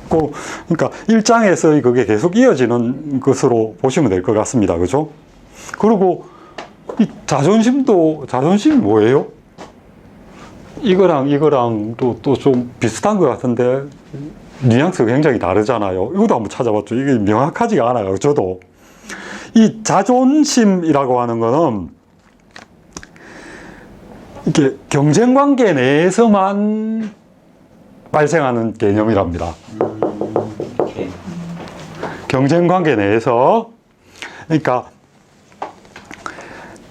그러니까 일장에서 그게 계속 이어지는 것으로 보시면 될 것 같습니다. 그죠? 그리고 이 자존심이 뭐예요? 이거랑 또 좀 비슷한 것 같은데 뉘앙스가 굉장히 다르잖아요. 이것도 한번 찾아봤죠. 이게 명확하지가 않아요. 저도. 이 자존심이라고 하는 거는 이렇게 경쟁 관계 내에서만 발생하는 개념이랍니다. 경쟁 관계 내에서, 그러니까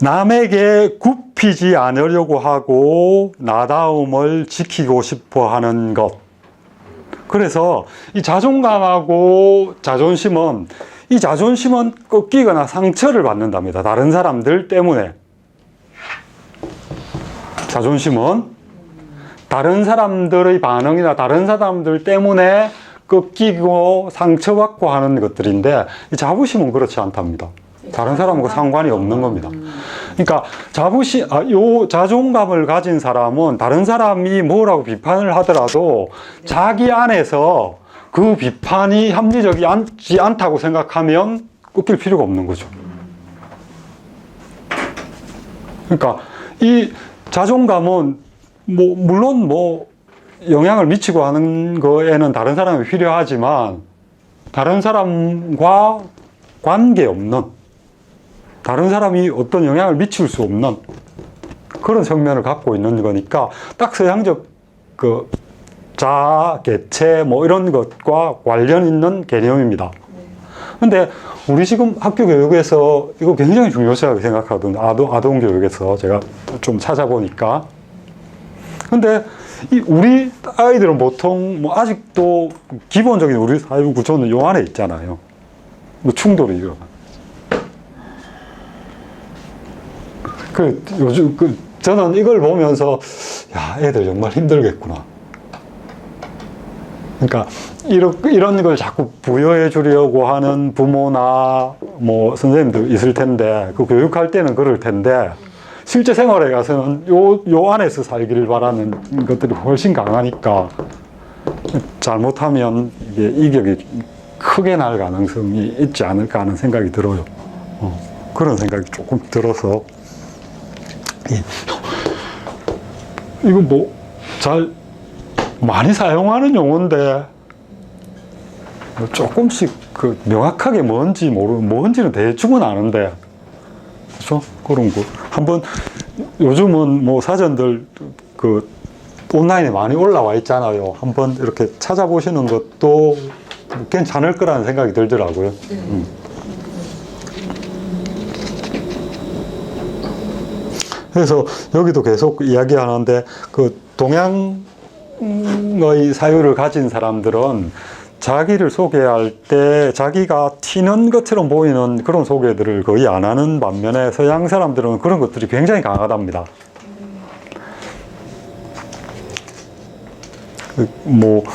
남에게 굽히지 않으려고 하고 나다움을 지키고 싶어 하는 것. 그래서 이 자존감하고 자존심은 꺾이거나 상처를 받는답니다. 다른 사람들 때문에. 자존심은 다른 사람들의 반응이나 다른 사람들 때문에 꺾이고 상처받고 하는 것들인데, 이 자부심은 그렇지 않답니다. 다른 사람과 상관이 없는 겁니다. 그러니까 요 자존감을 가진 사람은 다른 사람이 뭐라고 비판을 하더라도 자기 안에서 그 비판이 합리적이지 않다고 생각하면 꺾일 필요가 없는 거죠. 그러니까 이 자존감은 물론 영향을 미치고 하는 거에는 다른 사람이 필요하지만, 다른 사람과 관계없는, 다른 사람이 어떤 영향을 미칠 수 없는 그런 측면을 갖고 있는 거니까 딱 서양적 자아, 개체 이런 것과 관련 있는 개념입니다. 근데 우리 지금 학교 교육에서 이거 굉장히 중요하게 생각하거든요. 아동 교육에서 제가 좀 찾아보니까. 근데 우리 아이들은 보통 아직도 기본적인 우리 사회 구조는 요 안에 있잖아요. 충돌이 일어나. 요즘 저는 이걸 보면서 야, 애들 정말 힘들겠구나. 그러니까 이런 걸 자꾸 부여해 주려고 하는 부모나 선생님도 있을 텐데, 그 교육할 때는 그럴 텐데 실제 생활에 가서는 요 안에서 살기를 바라는 것들이 훨씬 강하니까 잘못하면 이게 이격이 크게 날 가능성이 있지 않을까 하는 생각이 들어요. 그런 생각이 조금 들어서 이거 뭐 잘 많이 사용하는 용어인데 조금씩 그 명확하게 뭔지는 대충은 아는데, 그렇죠? 그런 거 한번 요즘은 뭐 사전들 그 온라인에 많이 올라와 있잖아요. 한번 이렇게 찾아보시는 것도 괜찮을 거라는 생각이 들더라고요. 그래서 여기도 계속 이야기하는데 그 동양의 사유를 가진 사람들은 자기를 소개할 때 자기가 튀는 것처럼 보이는 그런 소개들을 거의 안 하는 반면에 서양 사람들은 그런 것들이 굉장히 강하답니다. 뭐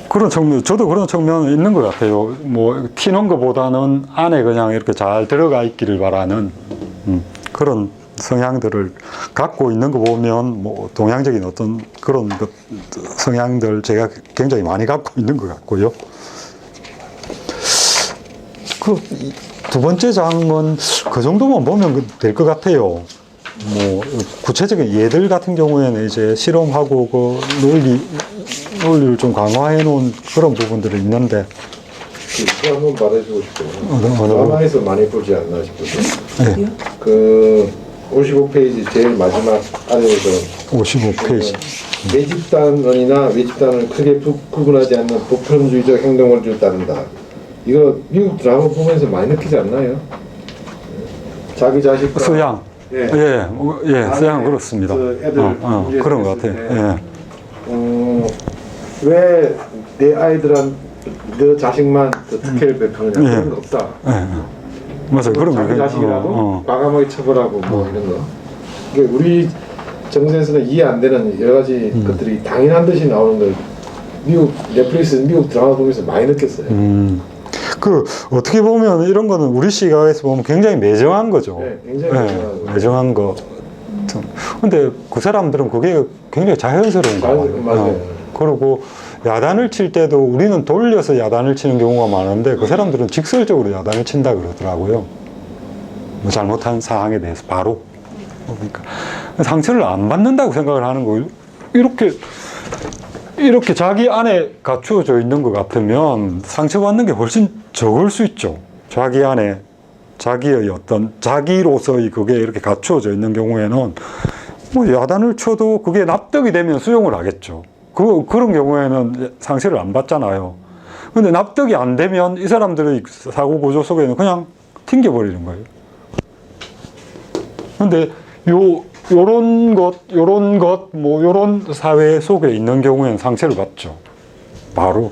그런 측면, 저도 그런 측면은 있는 것 같아요. 뭐 튀는 것보다는 안에 그냥 이렇게 잘 들어가 있기를 바라는 그런 성향들을 갖고 있는 거 보면 뭐 동양적인 어떤 그런 것, 성향들 제가 굉장히 많이 갖고 있는 것 같고요. 그 두 번째 장은 그 정도만 보면 될 것 같아요. 뭐 구체적인 예들 같은 경우에는 이제 실험하고 그 논리를 좀 강화해 놓은 그런 부분들이 있는데, 그 한번 말해주고 싶어요. 어느 드라마에서 많이 보지 않나 싶어서. 네. 그 55페이지 제일 마지막 아래에서 55페이지. 내 집단론이나 외집단을 크게 구분하지 않는 보편주의적 행동을 따른다. 이거 미국 드라마 보면서 많이 느끼지 않나요? 자기 자식과 서양. 예. 서양 그렇습니다. 그 애들 그런 것 같아요. 왜 내 아이들한 너 자식만 특혜를 베푸느냐 그런 거 없다. 맞아요. 그런 거. 자기 자식이라도 과감하게 처벌하고 뭐 이런 거. 이게 우리 정서에서는 이해 안 되는 여러 가지 것들이 당연한 듯이 나오는 걸 미국 드라마 보면서 많이 느꼈어요. 그 어떻게 보면 이런 거는 우리 시각에서 보면 굉장히 매정한 거죠. 네, 굉장히 매정한 거. 근데 그 사람들은 그게 굉장히 자연스러운 거예요. 맞아요. 그리고 야단을 칠 때도 우리는 돌려서 야단을 치는 경우가 많은데 그 사람들은 직설적으로 야단을 친다 그러더라고요. 뭐 잘못한 사항에 대해서 바로. 그러니까 상처를 안 받는다고 생각을 하는 거예요. 이렇게 자기 안에 갖추어져 있는 것 같으면 상처받는 게 훨씬 적을 수 있죠. 자기 안에 자기의 어떤 자기로서의 그게 이렇게 갖추어져 있는 경우에는 뭐 야단을 쳐도 그게 납득이 되면 수용을 하겠죠. 그런 경우에는 상처를 안 받잖아요. 근데 납득이 안 되면 이 사람들의 사고 구조 속에는 그냥 튕겨버리는 거예요. 근데 요런 사회 속에 있는 경우에는 상처를 받죠. 바로.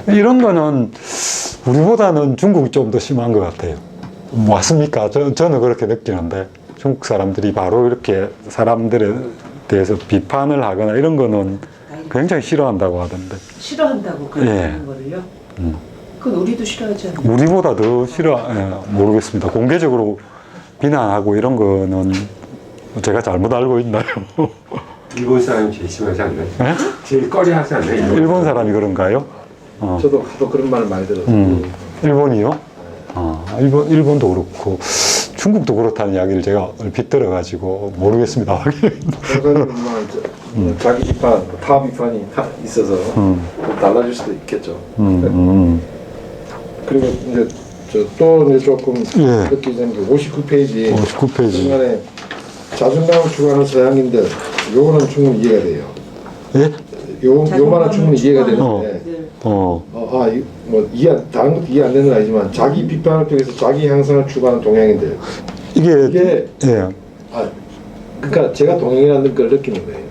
이런 거는 우리보다는 중국이 좀 더 심한 것 같아요. 맞습니까? 저는 그렇게 느끼는데, 중국 사람들이 바로 이렇게 사람들에 대해서 비판을 하거나 이런 거는 굉장히 싫어한다고 하던데. 싫어한다고 그러는 거를요? 그건 우리도 싫어하지 않나요? 우리보다 더 모르겠습니다. 공개적으로 비난하고 이런 거는 제가 잘못 알고 있나요? 일본 사람이 제일 심하지 않나요? 네? 제일 꺼려하지 않나요? 일본 사람이 그런가요? 저도 하도 그런 말을 많이 들었어요. 일본이요? 일본도 그렇고 중국도 그렇다는 이야기를 제가 얼핏 들어가지고 모르겠습니다. 자기 비판, 타 비판이 있어서 달라질 수도 있겠죠. 그리고 이제 또 이제 조금 느끼는 게 59페이지. 59페이지. 중간에 자존감을 추구하는 서양인들, 요거는 충분히 이해가 돼요. 예? 요만은 충분히 이해가 되는데, 다른 것도 이해 안 되는 건 아니지만, 자기 비판을 통해서 자기 향상을 추구하는 동양인들. 이게 그러니까 제가 동양이라는 걸 느끼는 거예요.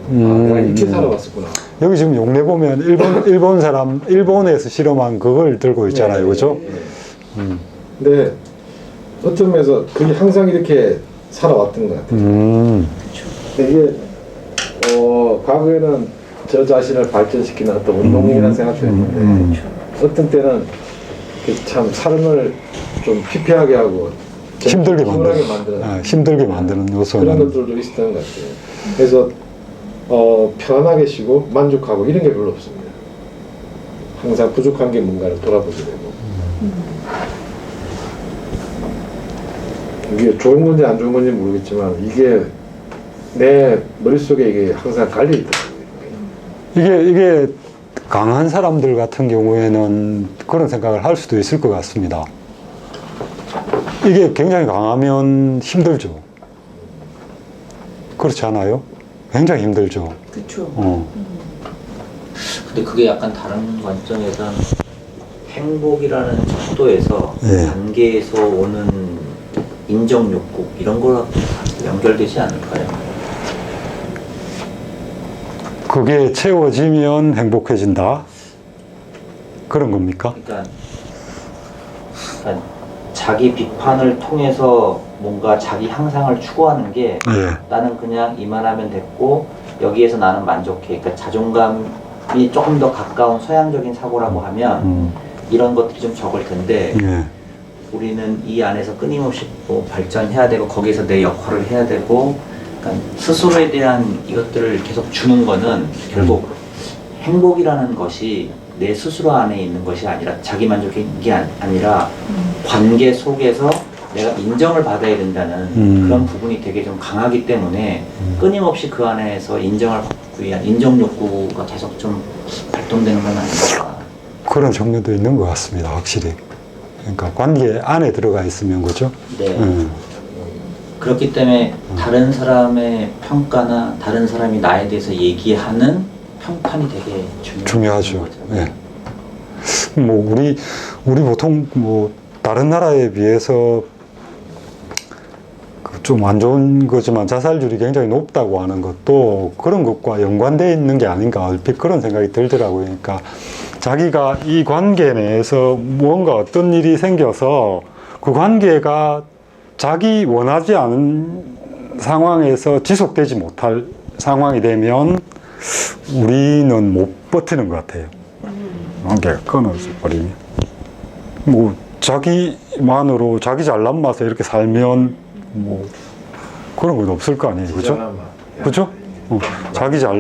내가 이렇게 살아왔었구나. 여기 지금 용례 보면 일본에서 실험한 그걸 들고 있잖아요. 그죠? 근데 어떤 면에서 그게 항상 이렇게 살아왔던 것 같아요. 근데 이게 과거에는 저 자신을 발전시키는 어떤 운동이라는 생각도 했는데 어떤 때는 참 삶을 좀 피폐하게 하고 힘들게 만드는 요소는 그런 것들도 있었던 것 같아요. 그래서 편안하게 쉬고 만족하고 이런 게 별로 없습니다. 항상 부족한 게 뭔가를 돌아보게 되고 이게 좋은 건지 안 좋은 건지 모르겠지만 이게 내 머릿속에 이게 항상 깔려있더라고요. 이게 강한 사람들 같은 경우에는 그런 생각을 할 수도 있을 것 같습니다. 이게 굉장히 강하면 힘들죠. 그렇지 않아요? 굉장히 힘들죠. 그쵸. 근데 그게 약간 다른 관점에서 행복이라는 척도에서 예. 관계에서 오는 인정 욕구 이런 거랑 연결되지 않을까요? 그게 채워지면 행복해진다? 그런 겁니까? 그러니까 자기 비판을 통해서 뭔가 자기 향상을 추구하는 게 예. 나는 그냥 이만하면 됐고 여기에서 나는 만족해. 그러니까 자존감이 조금 더 가까운 서양적인 사고라고 하면 이런 것들이 좀 적을 텐데 예. 우리는 이 안에서 끊임없이 뭐 발전해야 되고 거기에서 내 역할을 해야 되고 그러니까 스스로에 대한 이것들을 계속 주는 거는 결국 행복이라는 것이 내 스스로 안에 있는 것이 아니라 자기 만족인 게 아니라 관계 속에서 내가 인정을 받아야 된다는 그런 부분이 되게 좀 강하기 때문에 끊임없이 그 안에서 인정을 받기 위한 인정 욕구가 계속 좀 발동되는 건 아닌가. 그런 측면도 있는 것 같습니다. 확실히. 그러니까 관계 안에 들어가 있으면 그죠? 네. 그렇기 때문에 다른 사람의 평가나 다른 사람이 나에 대해서 얘기하는 평판이 되게 중요하죠. 예. 뭐 우리 보통 뭐 다른 나라에 비해서 좀 안 좋은 거지만 자살률이 굉장히 높다고 하는 것도 그런 것과 연관되어 있는 게 아닌가 얼핏 그런 생각이 들더라고요. 그러니까 자기가 이 관계 내에서 무언가 어떤 일이 생겨서 그 관계가 자기 원하지 않은 상황에서 지속되지 못할 상황이 되면 우리는 못 버티는 것 같아요. 관계가 끊어져 버리면. 뭐, 자기만으로 자기 잘난 맛에 이렇게 살면 뭐, 그런 건 없을 거 아니에요. 그죠? 그죠? 자기가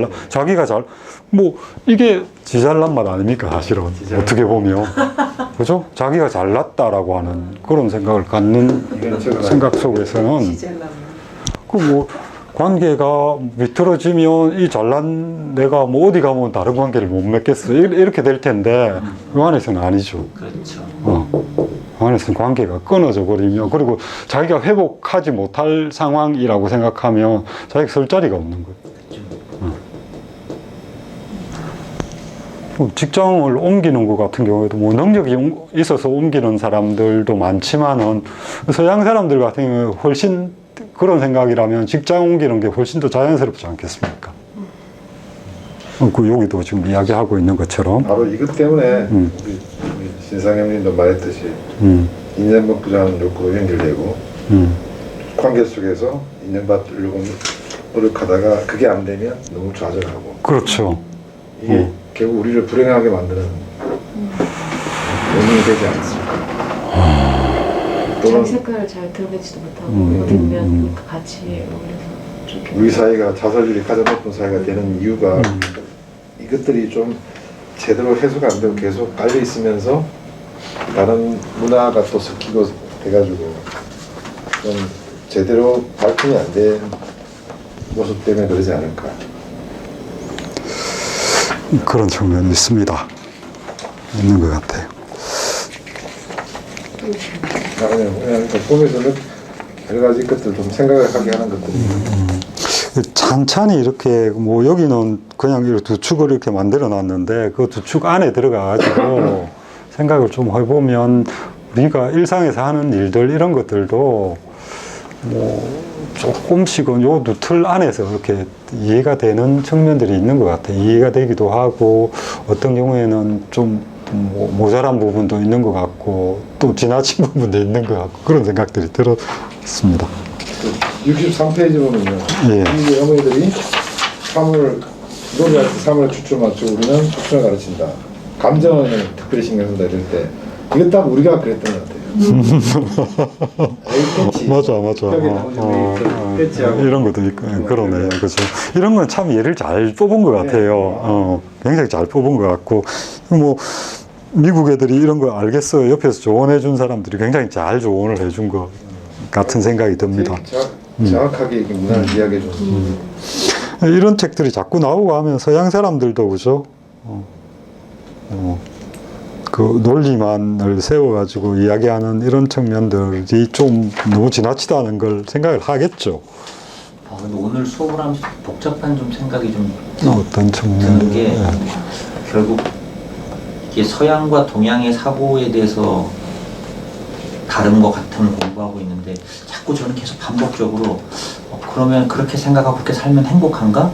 뭐, 이게 지 잘난 맛 아닙니까, 사실은. 어떻게 보면. 그죠? 자기가 잘났다라고 하는 그런 생각을 갖는 생각 속에서는 그 뭐 관계가 비틀어지면 이 잘난 내가 뭐 어디 가면 다른 관계를 못 맺겠어 이렇게 될 텐데 그 안에서는 아니죠. 그렇죠. 그 안에서는 관계가 끊어져 버리면 그리고 자기가 회복하지 못할 상황이라고 생각하면 자기가 설 자리가 없는 거예요. 직장을 옮기는 것 같은 경우에도 뭐 능력이 있어서 옮기는 사람들도 많지만은 서양 사람들 같은 경우에 훨씬 그런 생각이라면 직장 옮기는 게 훨씬 더 자연스럽지 않겠습니까? 그 여기도 지금 이야기하고 있는 것처럼 바로 이것 때문에 우리 신상현님도 말했듯이 인정받고자 욕구로 연결되고 관계 속에서 인정받으려고 노력하다가 그게 안 되면 너무 좌절하고 그렇죠. 이게 결국 우리를 불행하게 만드는 원인이 되지 않습니까? 자기 색깔을 잘 드러내지도 못하고 어디 보면 같이 어울려서 이렇게 우리 사회가 자살률이 가장 높은 사회가 되는 이유가 이것들이 좀 제대로 해소가 안 되고 계속 깔려 있으면서 다른 문화가 또 섞이고 돼가지고 좀 제대로 발전이 안 된 모습 때문에 그러지 않을까. 그런 측면이 있습니다. 있는 것 같아요. 그냥 보면서는 여러 가지 것들 좀 생각을 하게 하는 것들이 찬찬히 이렇게 뭐 여기는 그냥 이렇게 두 축을 이렇게 만들어 놨는데 그 두 축 안에 들어가 가지고 생각을 좀 해보면 우리가 일상에서 하는 일들 이런 것들도 뭐 조금씩은 요 두 틀 안에서 이렇게 이해가 되는 측면들이 있는 것 같아요. 이해가 되기도 하고 어떤 경우에는 좀 뭐 모자란 부분도 있는 것 같고 또 지나친 부분도 있는 것 같고 그런 생각들이 들었습니다. 63페이지 보면요. 예. 이 어머니들이 사물 노래할 때 사물에 추출 맞추고 우리는 추출을 가르친다. 감정은 특별히 신경 쓴다 이럴 때 이건 딱 우리가 그랬던 것 같아요. A패치. 맞아. 벽에 나오는 패치하고. 이런 것도 있고, 그러네. 그죠. 이런 건 참 예를 잘 뽑은 것 같아요. 굉장히 잘 뽑은 것 같고, 뭐, 미국 애들이 이런 거 알겠어요. 옆에서 조언해 준 사람들이 굉장히 잘 조언을 해준 것 같은 생각이 듭니다. 정확하게 이렇게 문화를 이야기해 줬습니다. 이런 책들이 자꾸 나오고 하면 서양 사람들도 그죠? 그 논리만을 세워가지고 이야기하는 이런 측면들이 좀 너무 지나치다는 걸 생각을 하겠죠. 근데 오늘 수업을 하면서 복잡한 좀 생각이 좀 어떤 드는 측면? 게 결국 이게 서양과 동양의 사고에 대해서 다른 것 같은 공부하고 있는데 자꾸 저는 계속 반복적으로 그러면 그렇게 생각하고 그렇게 살면 행복한가?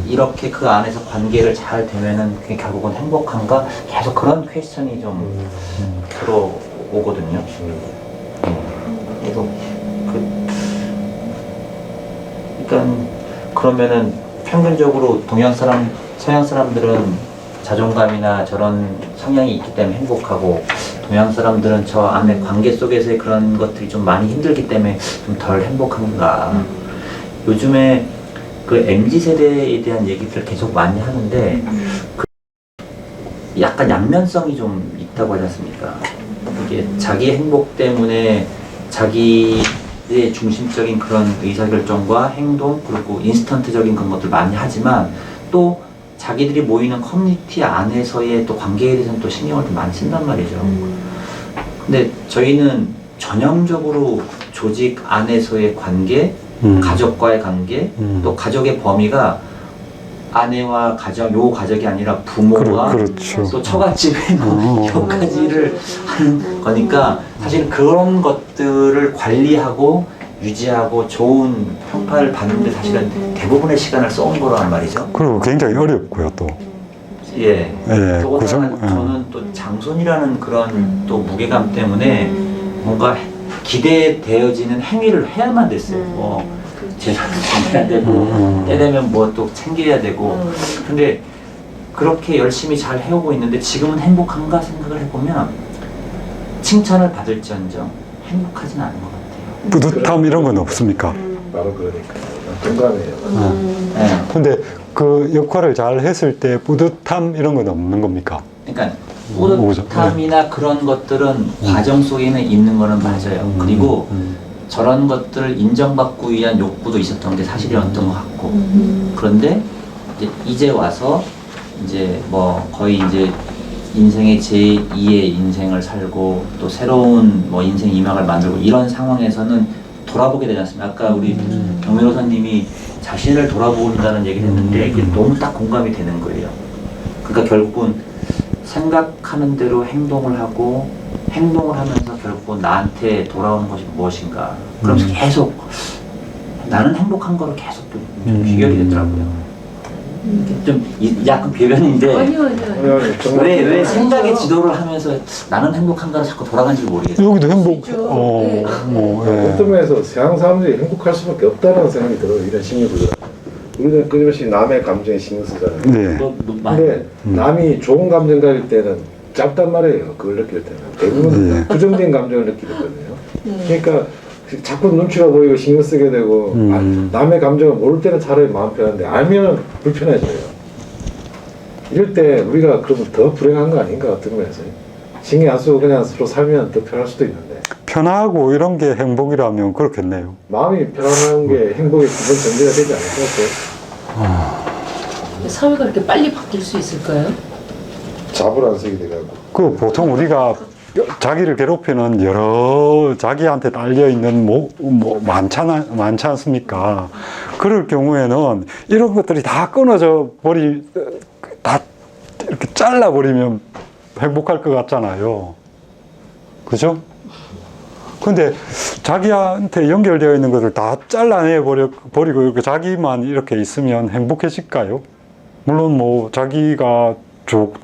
이렇게 그 안에서 관계를 잘 되면은 그게 결국은 행복한가? 계속 그런 퀘스천이 좀 들어오거든요. 그래서 그러니까 그러면은 평균적으로 동양 사람, 서양 사람들은 자존감이나 저런 성향이 있기 때문에 행복하고 동양 사람들은 저 안에 관계 속에서의 그런 것들이 좀 많이 힘들기 때문에 좀 덜 행복한가. 요즘에 그 MZ세대에 대한 얘기들 계속 많이 하는데 그 약간 양면성이 좀 있다고 하지 않습니까? 이게 자기 행복 때문에 자기의 중심적인 그런 의사결정과 행동 그리고 인스턴트적인 그런 것들 많이 하지만 또 자기들이 모이는 커뮤니티 안에서의 또 관계에 대해서는 또 신경을 좀 많이 쓴단 말이죠. 근데 저희는 전형적으로 조직 안에서의 관계, 가족과의 관계, 또 가족의 범위가 아내와 가정, 요 가족이 아니라 부모와 그렇죠. 또 처갓집에 여기까지를 하는 거니까 사실 그런 것들을 관리하고 유지하고 좋은 평가를 받는데 사실은 대부분의 시간을 써온 거란 말이죠. 그리고 굉장히 어렵고요, 또. 예. 예, 더군다나 저는 또 장손이라는 그런 또 무게감 때문에 뭔가 기대되어지는 행위를 해야만 됐어요. 뭐 제사도 지내야 되고 때 되면 뭐 또 챙겨야 되고 근데 그렇게 열심히 잘 해오고 있는데 지금은 행복한가 생각을 해보면 칭찬을 받을지언정 행복하진 않은 것 같아요. 뿌듯함 이런 건 없습니까? 바로 그러니까 동감해요. 네. 근데 그 역할을 잘 했을 때 뿌듯함 이런 건 없는 겁니까? 그러니까 뿌듯함이나 그런 것들은 과정 속에는 있는 거는 맞아요. 그리고 저런 것들을 인정받기 위한 욕구도 있었던 게 사실이었던 것 같고 그런데 이제 와서 이제 뭐 거의 이제 인생의 제2의 인생을 살고 또 새로운 뭐 인생 2막을 만들고 이런 상황에서는 돌아보게 되지 않습니까? 아까 우리 경미로사님이 자신을 돌아본다는 얘기를 했는데 이게 너무 딱 공감이 되는 거예요. 그러니까 결국은 생각하는 대로 행동을 하고 행동을 하면서 결국은 나한테 돌아오는 것이 무엇인가 그러면서 계속 나는 행복한 거로 계속 좀 비결이 되더라고요. 좀 약간 배변인데 아니요. 왜 생각의 지도를 하면서 나는 행복한가를 자꾸 돌아가는지 모르겠어요. 여기도 행복, 그렇죠. 어떤 면에서 서양 사람들이 행복할 수밖에 없다는 생각이 들어요. 이런 심리 구조. 우리는 끊임없이 남의 감정에 신경 쓰잖아요. 네. 근데 남이 좋은 감정 가질 때는 짧단 말이에요. 그걸 느낄 때는 대부분 네. 부정된 감정을 느끼거든요. 그러니까 자꾸 눈치가 보이고 신경 쓰게 되고 남의 감정을 모를 때는 차라리 마음 편한데 알면 불편해져요. 이럴 때 우리가 그러면 더 불행한 거 아닌가 어떤 면에서 신경 안 쓰고 그냥 서로 살면 더 편할 수도 있는데 편하고 이런 게 행복이라면 그렇겠네요. 마음이 편안한 게 행복의 기본 전제가 되지 않을까? 사회가 이렇게 빨리 바뀔 수 있을까요? 자불안석이 돼가지고 그 보통 우리가 자기를 괴롭히는 여러 자기한테 딸려 있는 많지 않습니까? 그럴 경우에는 이런 것들이 다 끊어져 다 이렇게 잘라 버리면 행복할 것 같잖아요. 그죠? 근데 자기한테 연결되어 있는 것을 다 잘라내 버리고 이렇게 자기만 이렇게 있으면 행복해질까요? 물론 뭐 자기가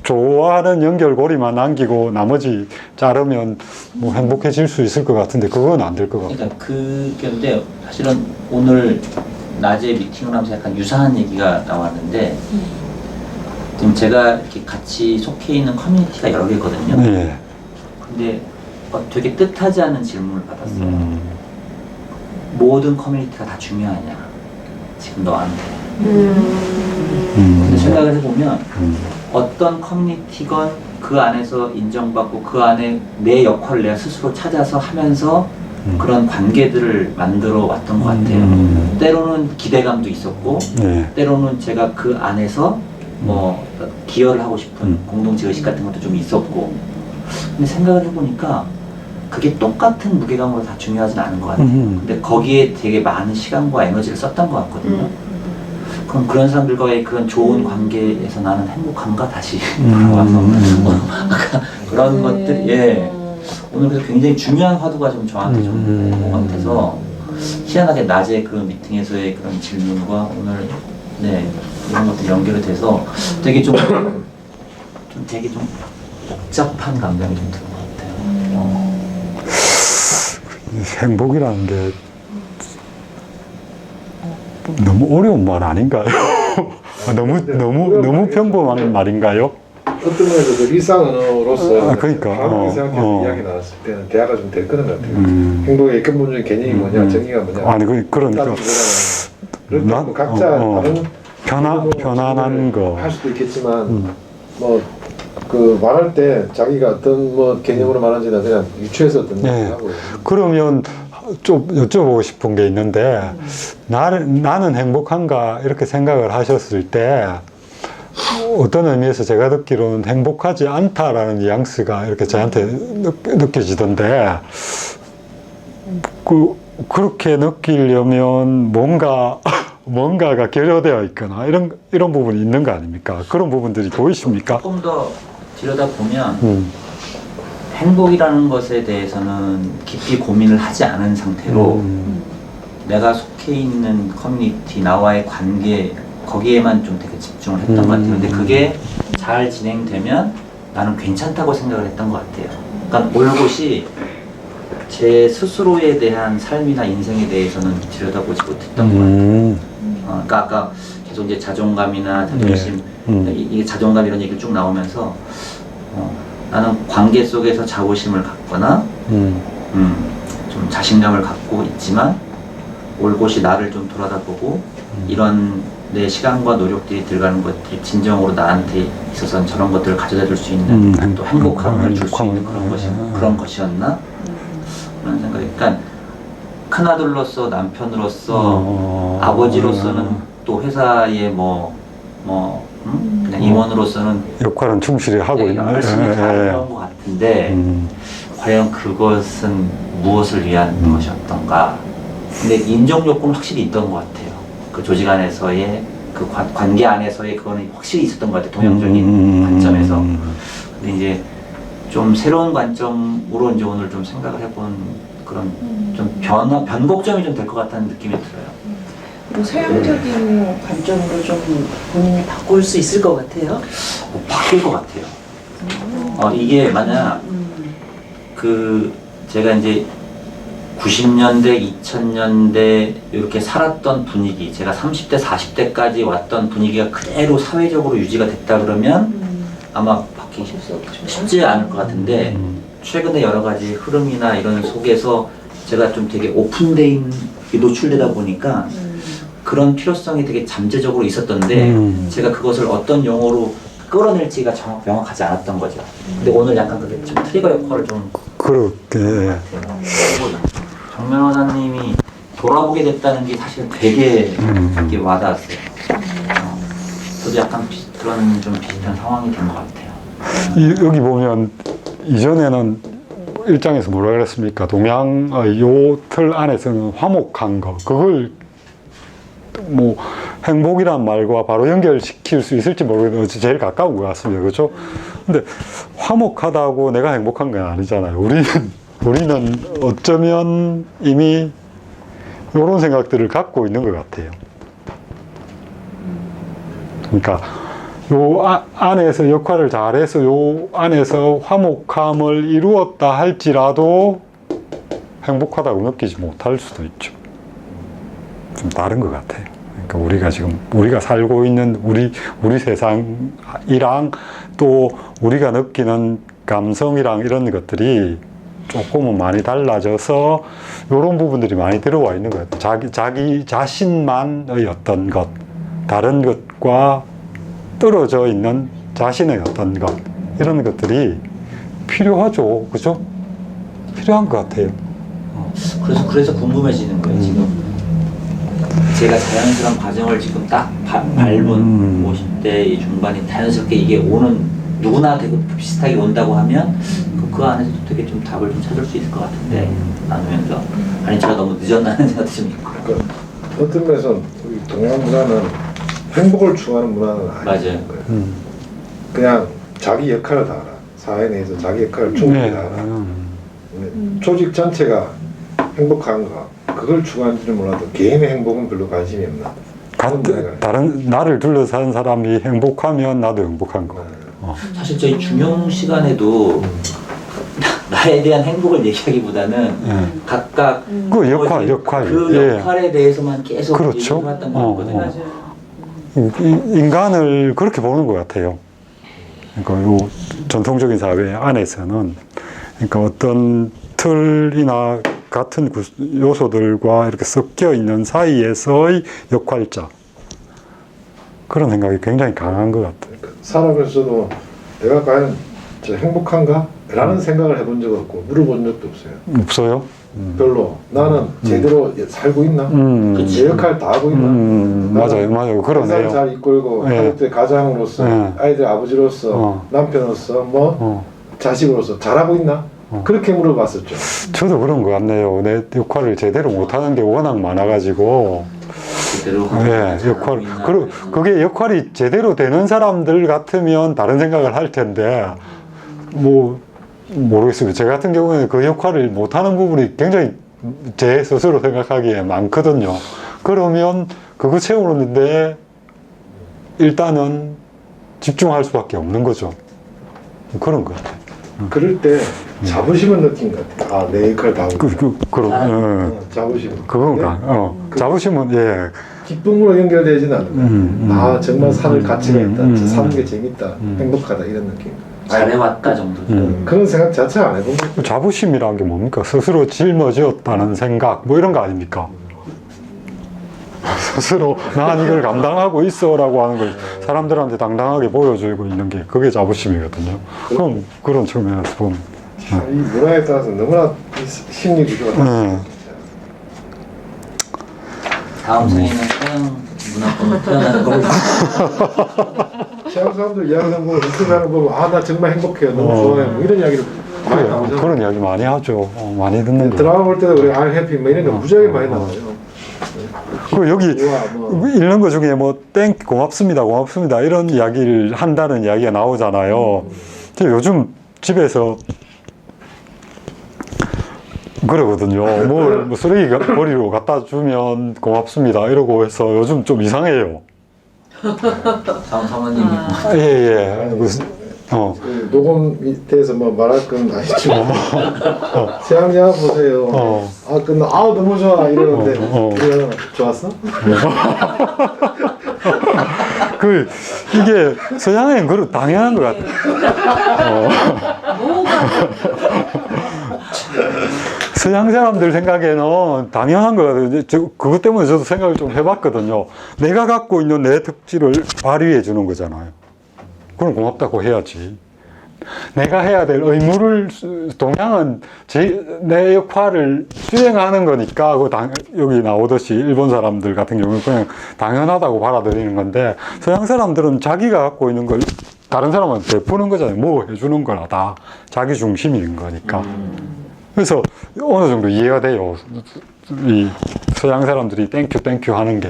좋아하는 연결고리만 남기고 나머지 자르면 뭐 행복해질 수 있을 것 같은데 그건 안 될 것 같아요. 그러니까 그게 사실은 오늘 낮에 미팅을 하면서 약간 유사한 얘기가 나왔는데 지금 제가 이렇게 같이 속해 있는 커뮤니티가 여러 개거든요. 네. 근데 되게 뜻하지 않은 질문을 받았어요. 모든 커뮤니티가 다 중요하냐? 지금 너한테. 근데 생각을 해보면 어떤 커뮤니티건 그 안에서 인정받고 그 안에 내 역할을 내가 스스로 찾아서 하면서 그런 관계들을 만들어 왔던 것 같아요. 때로는 기대감도 있었고 네. 때로는 제가 그 안에서 뭐 기여를 하고 싶은 공동체 의식 같은 것도 좀 있었고 근데 생각을 해보니까 그게 똑같은 무게감으로 다 중요하진 않은 것 같아요. 근데 거기에 되게 많은 시간과 에너지를 썼던 것 같거든요. 그럼 그런 사람들과의 그런 좋은 관계에서 나는 행복한가 다시 돌아와서 아까 그런 것들 예 오늘 그래서 굉장히 중요한 화두가 좀 저한테 좀 것 같아서 희한하게 낮에 그 미팅에서의 그런 질문과 오늘 네 이런 것들 연결이 돼서 되게 좀 되게 좀 복잡한 감정이 좀 드는 것 같아요. 행복이라는 게 너무 어려운 말 아닌가요? 너무 평범한 말인가요? 어떤 면에서 그 일상 언어로서 그러니까 가볍게 생각해서 이야기 나눴을 때는 대화가 좀 될 거는 것 같아요. 음. 행복의 근본적인 개념이 뭐냐, 정의가 뭐냐. 아니 그러니까 그러니까 뭐 각자 다른 편안한 거. 할 수도 있겠지만 뭐 그 말할 때 자기가 어떤 뭐 개념으로 말하는지는 그냥 유추해서 어떤 네. 얘기를 하고. 그러면 좀 여쭤보고 싶은 게 있는데 나는 행복한가 이렇게 생각을 하셨을 때 어떤 의미에서 제가 듣기로는 행복하지 않다라는 뉘앙스가 이렇게 저한테 느껴지던데 그렇게 느끼려면 뭔가가 결여되어 있거나 이런 부분이 있는 거 아닙니까? 그런 부분들이 보이십니까? 조금 더 들여다보면 행복이라는 것에 대해서는 깊이 고민을 하지 않은 상태로 내가 속해 있는 커뮤니티, 나와의 관계 거기에만 좀 되게 집중을 했던 것 같아요. 근데 그게 잘 진행되면 나는 괜찮다고 생각을 했던 것 같아요. 그러니까 올곧이 제 스스로에 대한 삶이나 인생에 대해서는 들여다보지 못했던 것 같아요. 그러니까 아까 계속 이제 자존감이나 자존심, 이게 자존감 이런 얘기를 쭉 나오면서 나는 관계 속에서 자부심을 갖거나 좀 자신감을 갖고 있지만 올곧이 나를 좀 돌아다보고 이런 내 시간과 노력들이 들어가는 것들이 진정으로 나한테 있어서는 저런 것들을 가져다 줄 수 있는 또 행복함을 줄 수 있는 그런 것이었나? 그런 생각이. 그러니까 큰아들로서 남편으로서 아버지로서는 또 회사의 그냥 임원으로서는 역할은 충실히 하고 있는 열심히 잘해온 것 같은데 과연 그것은 무엇을 위한 것이었던가. 근데 인정 요건은 확실히 있던 것 같아요. 그 조직 안에서의 그 관계 안에서의 그거는 확실히 있었던 것 같아요. 동양적인 관점에서. 근데 이제 좀 새로운 관점으로 이제 오늘 좀 생각을 해본 그런 좀 변곡점이 좀 될 것 같다는 느낌이 들어요. 뭐 서양적인 관점으로 좀 본인이 바꿀 수 있을 것 같아요. 바뀔 것 같아요. 이게 만약 제가 이제 90년대, 2000년대 이렇게 살았던 분위기, 제가 30대, 40대까지 왔던 분위기가 그대로 사회적으로 유지가 됐다 그러면 아마 바뀌기 쉽지 않을 것 같은데 최근에 여러 가지 흐름이나 이런 속에서 제가 좀 되게 오픈된 노출되다 보니까 그런 필요성이 되게 잠재적으로 있었던데 제가 그것을 어떤 용어로 끌어낼지가 명확하지 않았던 거죠. 근데 오늘 약간 그게 좀 트리거 역할을 좀 그렇게 정 변호사님이 돌아보게 됐다는 게 사실 되게 이렇게 와닿았어요. 저도 약간 그런 좀 비슷한 상황이 된 것 같아요. 여기 보면 이전에는 일장에서 뭐라 그랬습니까? 동양의 요 틀 안에서는 화목한 거 그걸 뭐 행복이란 말과 바로 연결시킬 수 있을지 모르겠는데 제일 가까운 것 같습니다. 그렇죠? 근데 화목하다고 내가 행복한 건 아니잖아요. 우리는 어쩌면 이미 이런 생각들을 갖고 있는 것 같아요. 그러니까 요 안에서 역할을 잘해서 요 안에서 화목함을 이루었다 할지라도 행복하다고 느끼지 못할 수도 있죠. 좀 다른 것 같아요. 그러니까 우리가 살고 있는 우리 세상이랑 또 우리가 느끼는 감성이랑 이런 것들이 조금은 많이 달라져서 이런 부분들이 많이 들어와 있는 것 같아요. 자기 자신만의 어떤 것, 다른 것과 떨어져 있는 자신의 어떤 것, 이런 것들이 필요하죠. 그죠? 필요한 것 같아요. 그래서 궁금해지는 거예요. 지금 제가 자연스러운 과정을 지금 딱 밟은 50대 중반이 자연스럽게 이게 오는 누구나 되게 비슷하게 온다고 하면 그 안에서 되게 좀 답을 좀 찾을 수 있을 것 같은데 나누면서 아니 제가 너무 늦었나는 생각도 좀 있고. 그러니까 어떤 면에서 우리 동양 문화는 행복을 추구하는 문화는 아닌 맞아요. 거예요. 그냥 자기 역할을 다 알아. 사회 내에서 자기 역할을 충분히 다 알아. 조직 전체가 행복한가 그걸 추구하는지는 몰라도 개인의 행복은 별로 관심이 없나. 다른 나를 둘러싼 사람이 행복하면 나도 행복한 거. 사실 저희 중용 시간에도 나에 대한 행복을 얘기하기보다는 각각 그 역할. 그 예. 역할에 대해서만 계속 그렇죠. 얘기해왔던 것 같거든요. 맞아요. 인간을 그렇게 보는 것 같아요. 그러니까 요 전통적인 사회 안에서는 그러니까 어떤 틀이나 같은 요소들과 이렇게 섞여 있는 사이에서의 역할자, 그런 생각이 굉장히 강한 것 같아요. 살아가면서도 내가 과연 저 행복한가? 라는 생각을 해본 적 없고 물어본 적도 없어요. 없어요? 별로. 나는 제대로 살고 있나? 내 역할 다 하고 있나? 맞아요. 그러네요. 회사를 잘 이끌고 예. 가족들 가장으로서 예. 아이들 아버지로서 남편으로서 자식으로서 잘하고 있나? 그렇게 물어봤었죠. 저도 그런 것 같네요. 내 역할을 제대로 못하는 게 워낙 많아가지고. 제대로 예, 역할. 그게 역할이 제대로 되는 사람들 같으면 다른 생각을 할 텐데, 모르겠어요. 제 같은 경우에는 그 역할을 못하는 부분이 굉장히 제 스스로 생각하기에 많거든요. 그러면 그거 채우는데 일단은 집중할 수밖에 없는 거죠. 그런 것 같아요. 그럴 때 자부심을 느낀 것 같아요. 아, 내 역할 다 하고 있다. 자부심. 그건가. 자부심은, 예. 기쁨으로 연결되지는 않는 거예요. 아, 정말 사는 가치가 있다. 사는 게 재밌다. 행복하다. 이런 느낌. 잘해왔다 정도죠. 그런 생각 자체 안 해본 거예요. 자부심이라는 게 뭡니까? 스스로 짊어졌다는 생각, 이런 거 아닙니까? 스스로 난 이걸 감당하고 있어라고 하는 걸 사람들한테 당당하게 보여주고 있는 게 그게 자부심이거든요. 그럼 그런 측면에서 보면 이 문화에 따라서 너무나 심리 구조가 다음 생에는 서양 문화권으로 태어나는 걸로. 서양 사람들 이야기하는 거 유튜브 하는 거 보고 아, 나 정말 행복해요. 너무 좋아요. 뭐 이런 이야기를 많이 나오잖아요. 그런 이야기 많이 하죠. 많이 듣는 거. 드라마 볼 때도 우리 I'm happy 뭐 이런 거 무지하게 많이 나와요. 그 여기 뭐. 읽는 거 중에 고맙습니다 이런 이야기를 한다는 이야기가 나오잖아요. 요즘 집에서 그러거든요. 뭐 쓰레기 버리러 갖다 주면 고맙습니다 이러고 해서 요즘 좀 이상해요. 사모님이 예. 그 녹음 밑에서 뭐 말할 건 아니지만 세양야 보세요. 너무 좋아 이러는데 그냥 좋았어? 이게 서양에는 그런 당연한 것 같아요. 서양 사람들 생각에는 당연한 것 같아요. 그것 때문에 저도 생각을 좀 해봤거든요. 내가 갖고 있는 내 특질을 발휘해 주는 거잖아요. 그럼 고맙다고 해야지. 내가 해야 될 의무를, 동양은 내 역할을 수행하는 거니까, 여기 나오듯이 일본 사람들 같은 경우는 그냥 당연하다고 받아들이는 건데, 서양 사람들은 자기가 갖고 있는 걸 다른 사람한테 베푸는 거잖아요. 뭐 해주는 거나 다 자기 중심인 거니까. 그래서 어느 정도 이해가 돼요. 이 서양 사람들이 땡큐 하는 게.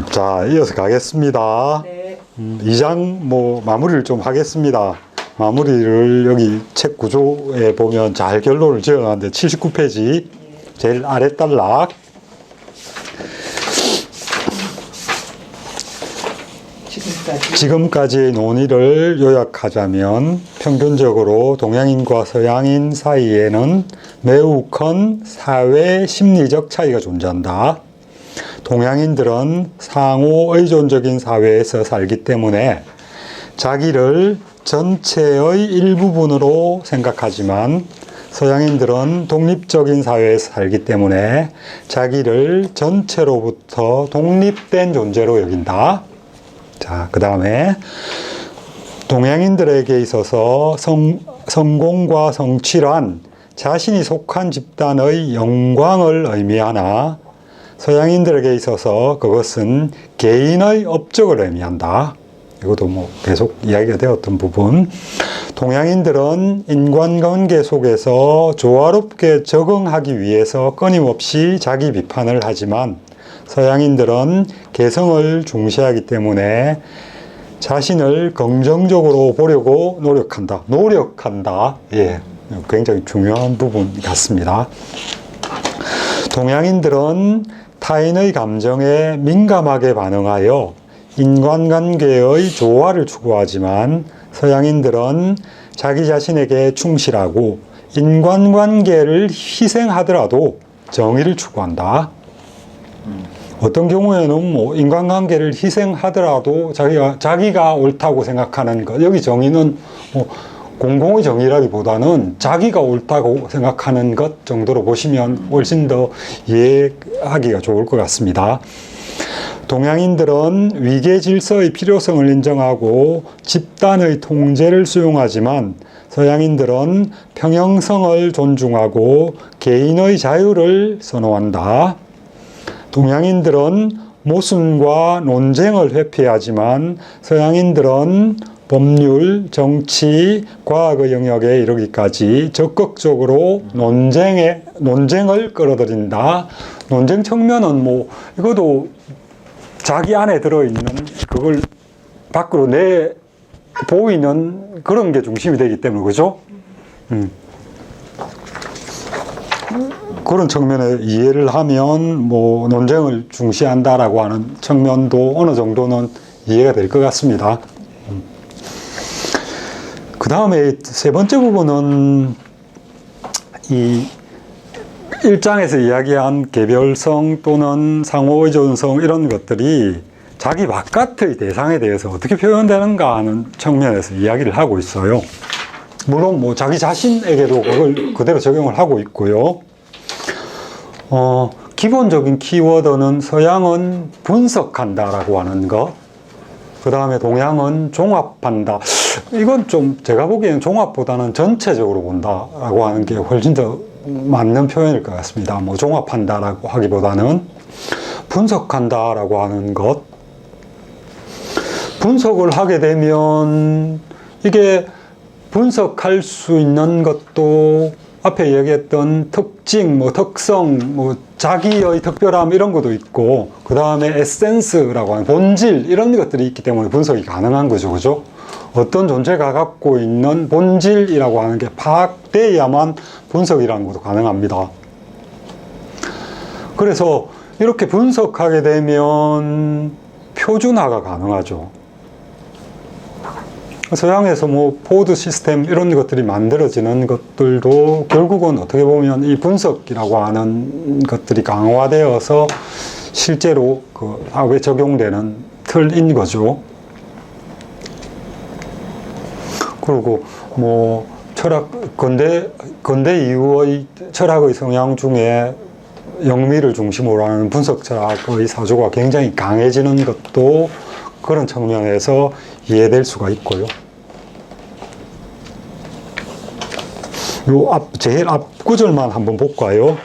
자, 이어서 가겠습니다. 네. 2장 마무리를 좀 하겠습니다. 마무리를 여기 책 구조에 보면 잘 결론을 지어놨는데 79페이지 제일 아래 단락. 지금까지의 논의를 요약하자면 평균적으로 동양인과 서양인 사이에는 매우 큰 사회 심리적 차이가 존재한다. 동양인들은 상호 의존적인 사회에서 살기 때문에 자기를 전체의 일부분으로 생각하지만 서양인들은 독립적인 사회에서 살기 때문에 자기를 전체로부터 독립된 존재로 여긴다. 자, 그 다음에 동양인들에게 있어서 성공과 성취란 자신이 속한 집단의 영광을 의미하나 서양인들에게 있어서 그것은 개인의 업적을 의미한다. 이것도 뭐 계속 이야기가 되었던 부분. 동양인들은 인간관계 속에서 조화롭게 적응하기 위해서 끊임없이 자기 비판을 하지만 서양인들은 개성을 중시하기 때문에 자신을 긍정적으로 보려고 노력한다. 예, 굉장히 중요한 부분 같습니다. 동양인들은 타인의 감정에 민감하게 반응하여 인간관계의 조화를 추구하지만 서양인들은 자기 자신에게 충실하고 인간관계를 희생하더라도 정의를 추구한다. 어떤 경우에는 뭐 인간관계를 희생하더라도 자기가 옳다고 생각하는 것, 여기 정의는 뭐 공공의 정의라기보다는 자기가 옳다고 생각하는 것 정도로 보시면 훨씬 더 이해하기가 좋을 것 같습니다. 동양인들은 위계 질서의 필요성을 인정하고 집단의 통제를 수용하지만 서양인들은 평형성을 존중하고 개인의 자유를 선호한다. 동양인들은 모순과 논쟁을 회피하지만 서양인들은 법률, 정치, 과학의 영역에 이르기까지 적극적으로 논쟁을 끌어들인다. 논쟁 측면은 뭐 이것도 자기 안에 들어있는 그걸 밖으로 보이는 그런 게 중심이 되기 때문에 그죠? 그런 측면에 이해를 하면 뭐 논쟁을 중시한다라고 하는 측면도 어느 정도는 이해가 될 것 같습니다. 그 다음에 세 번째 부분은 이 1장에서 이야기한 개별성 또는 상호의존성 이런 것들이 자기 바깥의 대상에 대해서 어떻게 표현되는가 하는 측면에서 이야기를 하고 있어요. 물론 뭐 자기 자신에게도 그걸 그대로 적용을 하고 있고요. 기본적인 키워드는 서양은 분석한다라고 하는 것, 그 다음에 동양은 종합한다. 이건 좀 제가 보기에는 종합보다는 전체적으로 본다라고 하는 게 훨씬 더 맞는 표현일 것 같습니다. 뭐 종합한다라고 하기보다는 분석한다라고 하는 것. 분석을 하게 되면 이게 분석할 수 있는 것도 앞에 얘기했던 특징, 뭐 특성, 뭐 자기의 특별함 이런 것도 있고 그 다음에 에센스라고 하는 본질 이런 것들이 있기 때문에 분석이 가능한 거죠. 그죠? 어떤 존재가 갖고 있는 본질이라고 하는 게 파악돼야만 분석이라는 것도 가능합니다. 그래서 이렇게 분석하게 되면 표준화가 가능하죠. 서양에서 뭐 포드 시스템 이런 것들이 만들어지는 것들도 결국은 어떻게 보면 이 분석이라고 하는 것들이 강화되어서 실제로 그 사회에 적용되는 틀인 거죠. 그리고 뭐 근대 이후의 철학의 성향 중에 영미를 중심으로 하는 분석 철학의 사조가 굉장히 강해지는 것도 그런 측면에서 이해될 수가 있고요. 제일 앞 구절만 한번 볼까요?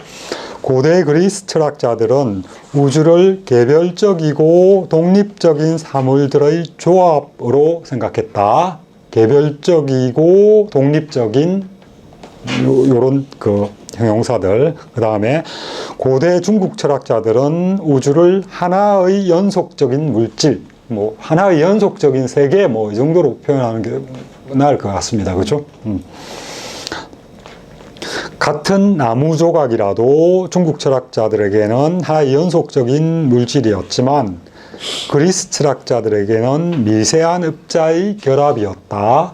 고대 그리스 철학자들은 우주를 개별적이고 독립적인 사물들의 조합으로 생각했다. 개별적이고 독립적인 요런 그 형용사들. 그 다음에 고대 중국 철학자들은 우주를 하나의 연속적인 물질, 뭐 하나의 연속적인 세계 뭐 이 정도로 표현하는 게 나을 것 같습니다. 그렇죠? 같은 나무 조각이라도 중국 철학자들에게는 하나의 연속적인 물질이었지만 그리스 철학자들에게는 미세한 읍자의 결합이었다.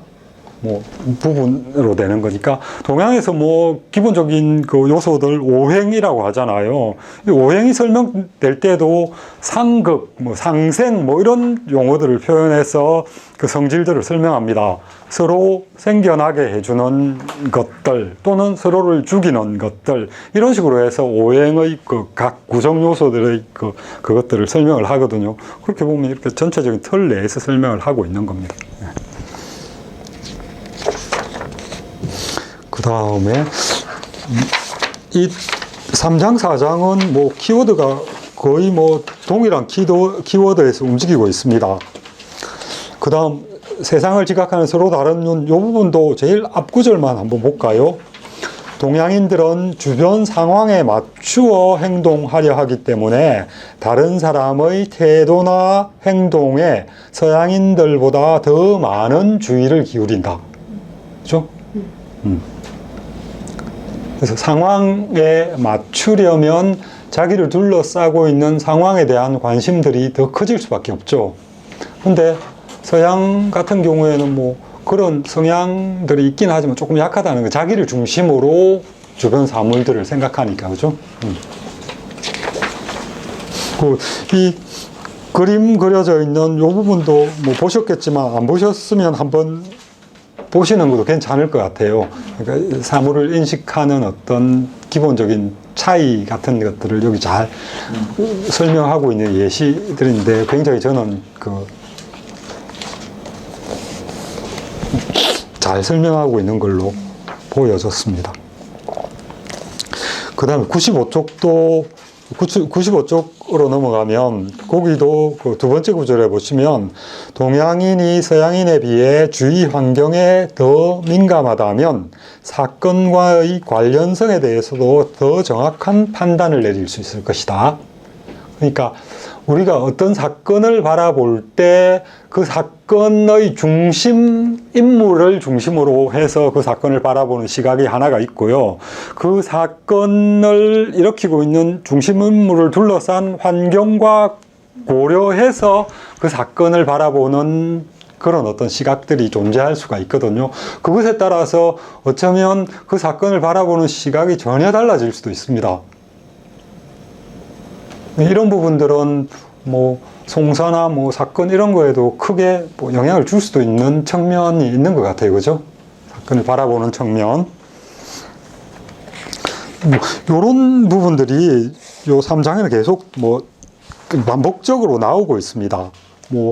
뭐 부분으로 되는 거니까 동양에서 뭐 기본적인 그 요소들 오행이라고 하잖아요. 이 오행이 설명될 때도 상극, 뭐 상생 뭐 이런 용어들을 표현해서 그 성질들을 설명합니다. 서로 생겨나게 해주는 것들 또는 서로를 죽이는 것들 이런 식으로 해서 오행의 그 각 구성 요소들의 그것들을 설명을 하거든요. 그렇게 보면 이렇게 전체적인 틀 내에서 설명을 하고 있는 겁니다. 그 다음에 이 3장, 4장은 뭐 키워드가 거의 뭐 동일한 키워드에서 움직이고 있습니다. 그 다음 세상을 지각하는 서로 다른 눈, 이 부분도 제일 앞구절만 한번 볼까요? 동양인들은 주변 상황에 맞추어 행동하려 하기 때문에 다른 사람의 태도나 행동에 서양인들보다 더 많은 주의를 기울인다. 그렇죠? 그래서 상황에 맞추려면 자기를 둘러싸고 있는 상황에 대한 관심들이 더 커질 수밖에 없죠. 근데 서양 같은 경우에는 뭐 그런 성향들이 있긴 하지만 조금 약하다는 거, 자기를 중심으로 주변 사물들을 생각하니까, 그죠? 이 그림 그려져 있는 이 부분도 뭐 보셨겠지만 안 보셨으면 한번 보시는 것도 괜찮을 것 같아요. 그러니까 사물을 인식하는 어떤 기본적인 차이 같은 것들을 여기 잘 설명하고 있는 예시들인데 굉장히 저는 잘 설명하고 있는 걸로 보여졌습니다. 그 다음에 95쪽으로 넘어가면 거기도 그 두 번째 구절에 보시면 동양인이 서양인에 비해 주위 환경에 더 민감하다면 사건과의 관련성에 대해서도 더 정확한 판단을 내릴 수 있을 것이다. 그러니까 우리가 어떤 사건을 바라볼 때 그 사건의 중심 인물을 중심으로 해서 그 사건을 바라보는 시각이 하나가 있고요. 그 사건을 일으키고 있는 중심 인물을 둘러싼 환경과 고려해서 그 사건을 바라보는 그런 어떤 시각들이 존재할 수가 있거든요. 그것에 따라서 어쩌면 그 사건을 바라보는 시각이 전혀 달라질 수도 있습니다. 이런 부분들은 뭐 송사나 뭐 사건 이런 거에도 크게 뭐 영향을 줄 수도 있는 측면이 있는 것 같아요. 그죠? 사건을 바라보는 측면. 뭐 요런 부분들이 요 3장에는 계속 뭐 반복적으로 나오고 있습니다. 뭐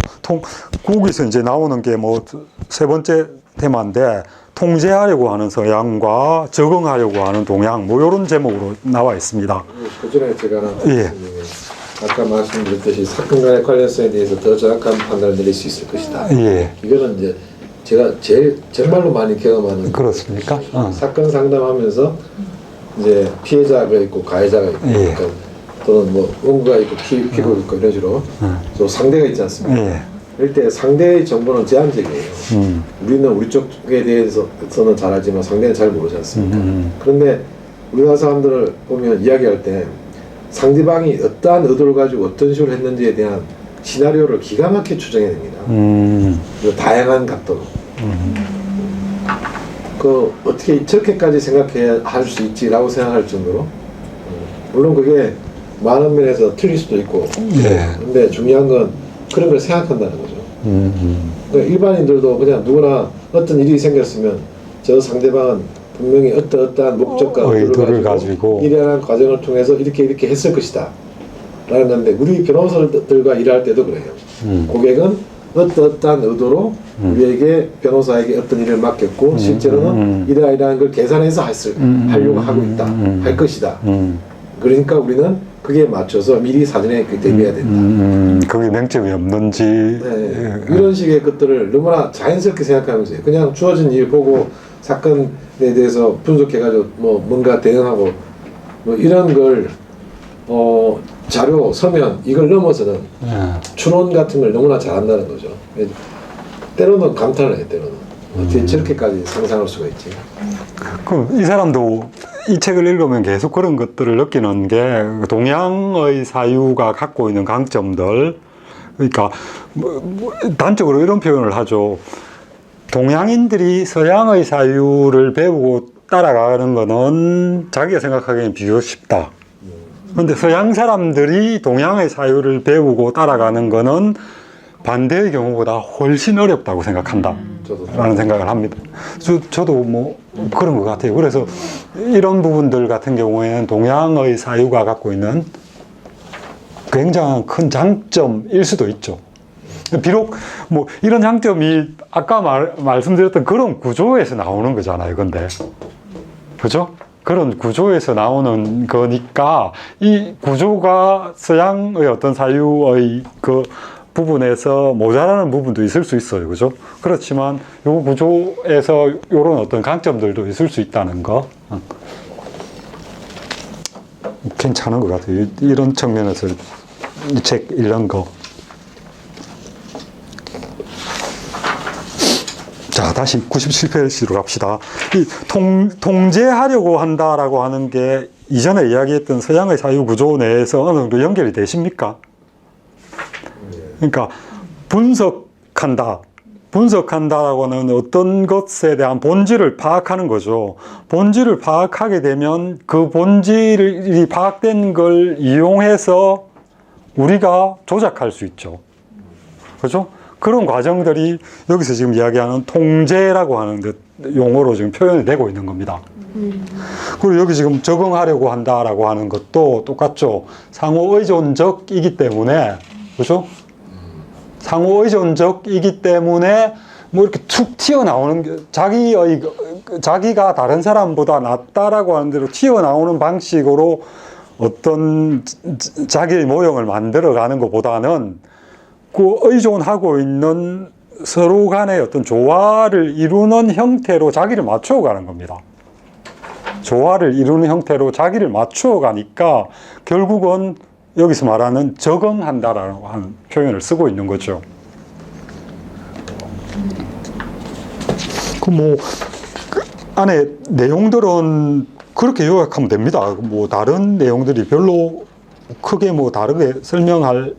거기서 이제 나오는 게 뭐 세 번째 테마인데 통제하려고 하는 서양과 적응하려고 하는 동양 뭐 이런 제목으로 나와 있습니다. 그 전에 제가 예. 아까 말씀드렸듯이 사건 간의 관련성에 대해서 더 정확한 판단을 내릴 수 있을 것이다. 예. 이거는 이제 제가 제일 정말로 많이 경험하는 그렇습니까? 사건 상담하면서 이제 피해자가 있고 가해자가 있고 예. 그러니까 또는 뭐 원고가 있고 피고가 있고 이런 식으로 또 상대가 있지 않습니까? 예. 이럴 때 상대의 정보는 제한적이에요. 우리는 우리 쪽에 대해서는 잘 알지만 상대는 잘 모르지 않습니까? 그런데 우리나라 사람들을 보면 이야기할 때 상대방이 어떠한 의도를 가지고 어떤 식으로 했는지에 대한 시나리오를 기가 막히게 추정해냅니다. 다양한 각도로. 그 어떻게 저렇게까지 생각해야 할 수 있지라고 생각할 정도로. 물론 그게 많은 면에서 틀릴 수도 있고. 근데 중요한 건 그런 걸 생각한다는 거죠. 그러니까 일반인들도 그냥 누구나 어떤 일이 생겼으면 저 상대방은 분명히 어떠한 목적과 의도를 가지고 일하는 과정을 통해서 이렇게 했을 것이다 라는 건데 우리 변호사들과 일할 때도 그래요. 고객은 어떠한 의도로 우리에게 변호사에게 어떤 일을 맡겼고 실제로는 이러한 걸 계산해서 하려고 하고 있다 할 것이다. 그러니까 우리는 그게 맞춰서 미리 사전에 대비해야 된다. 그게 맹점이 없는지 이런 식의 것들을 너무나 자연스럽게 생각하면서 그냥 주어진 일 보고 사건에 대해서 분석해가지고 뭐 뭔가 대응하고 뭐 이런 걸 자료 서면 이걸 넘어서는 추론 같은 걸 너무나 잘한다는 거죠. 때로는 감탄을 해요. 때로는 어떻게 저렇게까지 상상할 수가 있지. 그럼 이 사람도 이 책을 읽으면 계속 그런 것들을 느끼는 게 동양의 사유가 갖고 있는 강점들. 그러니까 단적으로 이런 표현을 하죠. 동양인들이 서양의 사유를 배우고 따라가는 거는 자기가 생각하기에는 비교가 쉽다. 그런데 서양 사람들이 동양의 사유를 배우고 따라가는 거는 반대의 경우보다 훨씬 어렵다고 생각한다. 라는 생각을 합니다. 저도 뭐 그런 것 같아요. 그래서 이런 부분들 같은 경우에는 동양의 사유가 갖고 있는 굉장한 큰 장점일 수도 있죠. 비록 뭐 이런 장점이 아까 말씀드렸던 그런 구조에서 나오는 거잖아요. 근데 그죠? 그런 구조에서 나오는 거니까 이 구조가 서양의 어떤 사유의 그 부분에서 모자라는 부분도 있을 수 있어요. 그죠? 그렇지만 요 구조에서 요런 어떤 강점들도 있을 수 있다는 거 괜찮은 것 같아요. 이런 측면에서 이 책 읽는 거. 자, 다시 97페이지로 갑시다. 이 통제하려고 한다라고 하는 게 이전에 이야기했던 서양의 사유 구조 내에서 어느 정도 연결이 되십니까? 그러니까 분석한다라고 하는 어떤 것에 대한 본질을 파악하는 거죠. 본질을 파악하게 되면 그 본질이 파악된 걸 이용해서 우리가 조작할 수 있죠. 그죠? 그런 과정들이 여기서 지금 이야기하는 통제라고 하는 용어로 지금 표현이 되고 있는 겁니다. 그리고 여기 지금 적응하려고 한다라고 하는 것도 똑같죠. 상호 의존적이기 때문에, 그죠? 상호 의존적이기 때문에 뭐 이렇게 툭 튀어나오는 게 자기가 다른 사람보다 낫다라고 하는 대로 튀어나오는 방식으로 어떤 자기의 모형을 만들어가는 것보다는 그 의존하고 있는 서로 간의 어떤 조화를 이루는 형태로 자기를 맞추어 가는 겁니다. 조화를 이루는 형태로 자기를 맞추어 가니까 결국은 여기서 말하는 적응한다라고 하는 표현을 쓰고 있는 거죠. 그 뭐 안에 내용들은 그렇게 요약하면 됩니다. 뭐 다른 내용들이 별로 크게 뭐 다르게 설명할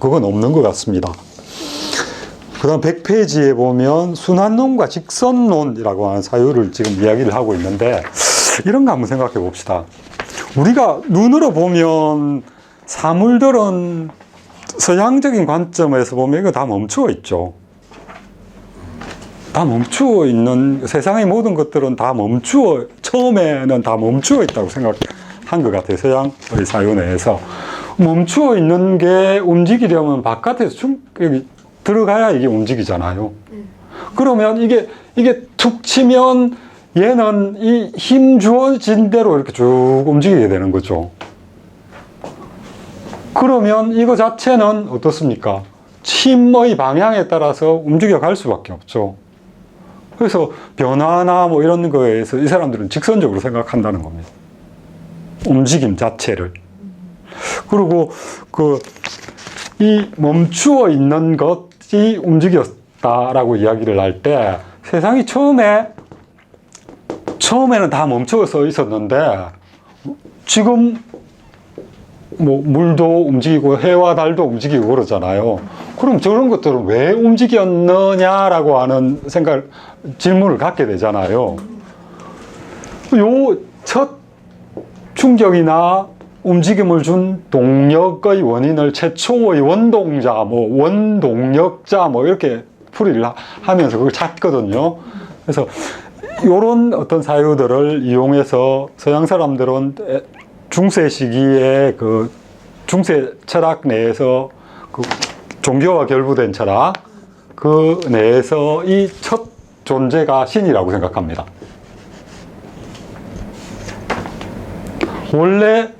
그건 없는 것 같습니다. 그 다음 100페이지에 보면 순환론과 직선론이라고 하는 사유를 지금 이야기를 하고 있는데 이런 거 한번 생각해 봅시다. 우리가 눈으로 보면 사물들은 서양적인 관점에서 보면 이거 다 멈추어 있죠. 다 멈추어 있는, 세상의 모든 것들은 다 처음에는 다 멈추어 있다고 생각한 것 같아요. 서양의 사유 내에서. 멈추어 있는 게 움직이려면 바깥에서 여기 들어가야 이게 움직이잖아요. 그러면 이게 툭 치면 얘는 이 힘 주어진 대로 이렇게 쭉 움직이게 되는 거죠. 그러면 이거 자체는 어떻습니까? 힘의 방향에 따라서 움직여 갈 수밖에 없죠. 그래서 변화나 뭐 이런 거에서 이 사람들은 직선적으로 생각한다는 겁니다. 움직임 자체를. 그리고 이 멈추어 있는 것이 움직였다라고 이야기를 할 때 세상이 처음에는 다 멈춰서 있었는데 지금 뭐 물도 움직이고 해와 달도 움직이고 그러잖아요. 그럼 저런 것들은 왜 움직였느냐라고 하는 질문을 갖게 되잖아요. 요 첫 충격이나 움직임을 준 동력의 원인을 최초의 원동자, 뭐 원동력자, 뭐 이렇게 풀이를 하면서 그걸 찾거든요. 그래서 이런 어떤 사유들을 이용해서 서양 사람들은 중세 시기에 그 중세 철학 내에서 그 종교와 결부된 철학 그 내에서 이 첫 존재가 신이라고 생각합니다. 원래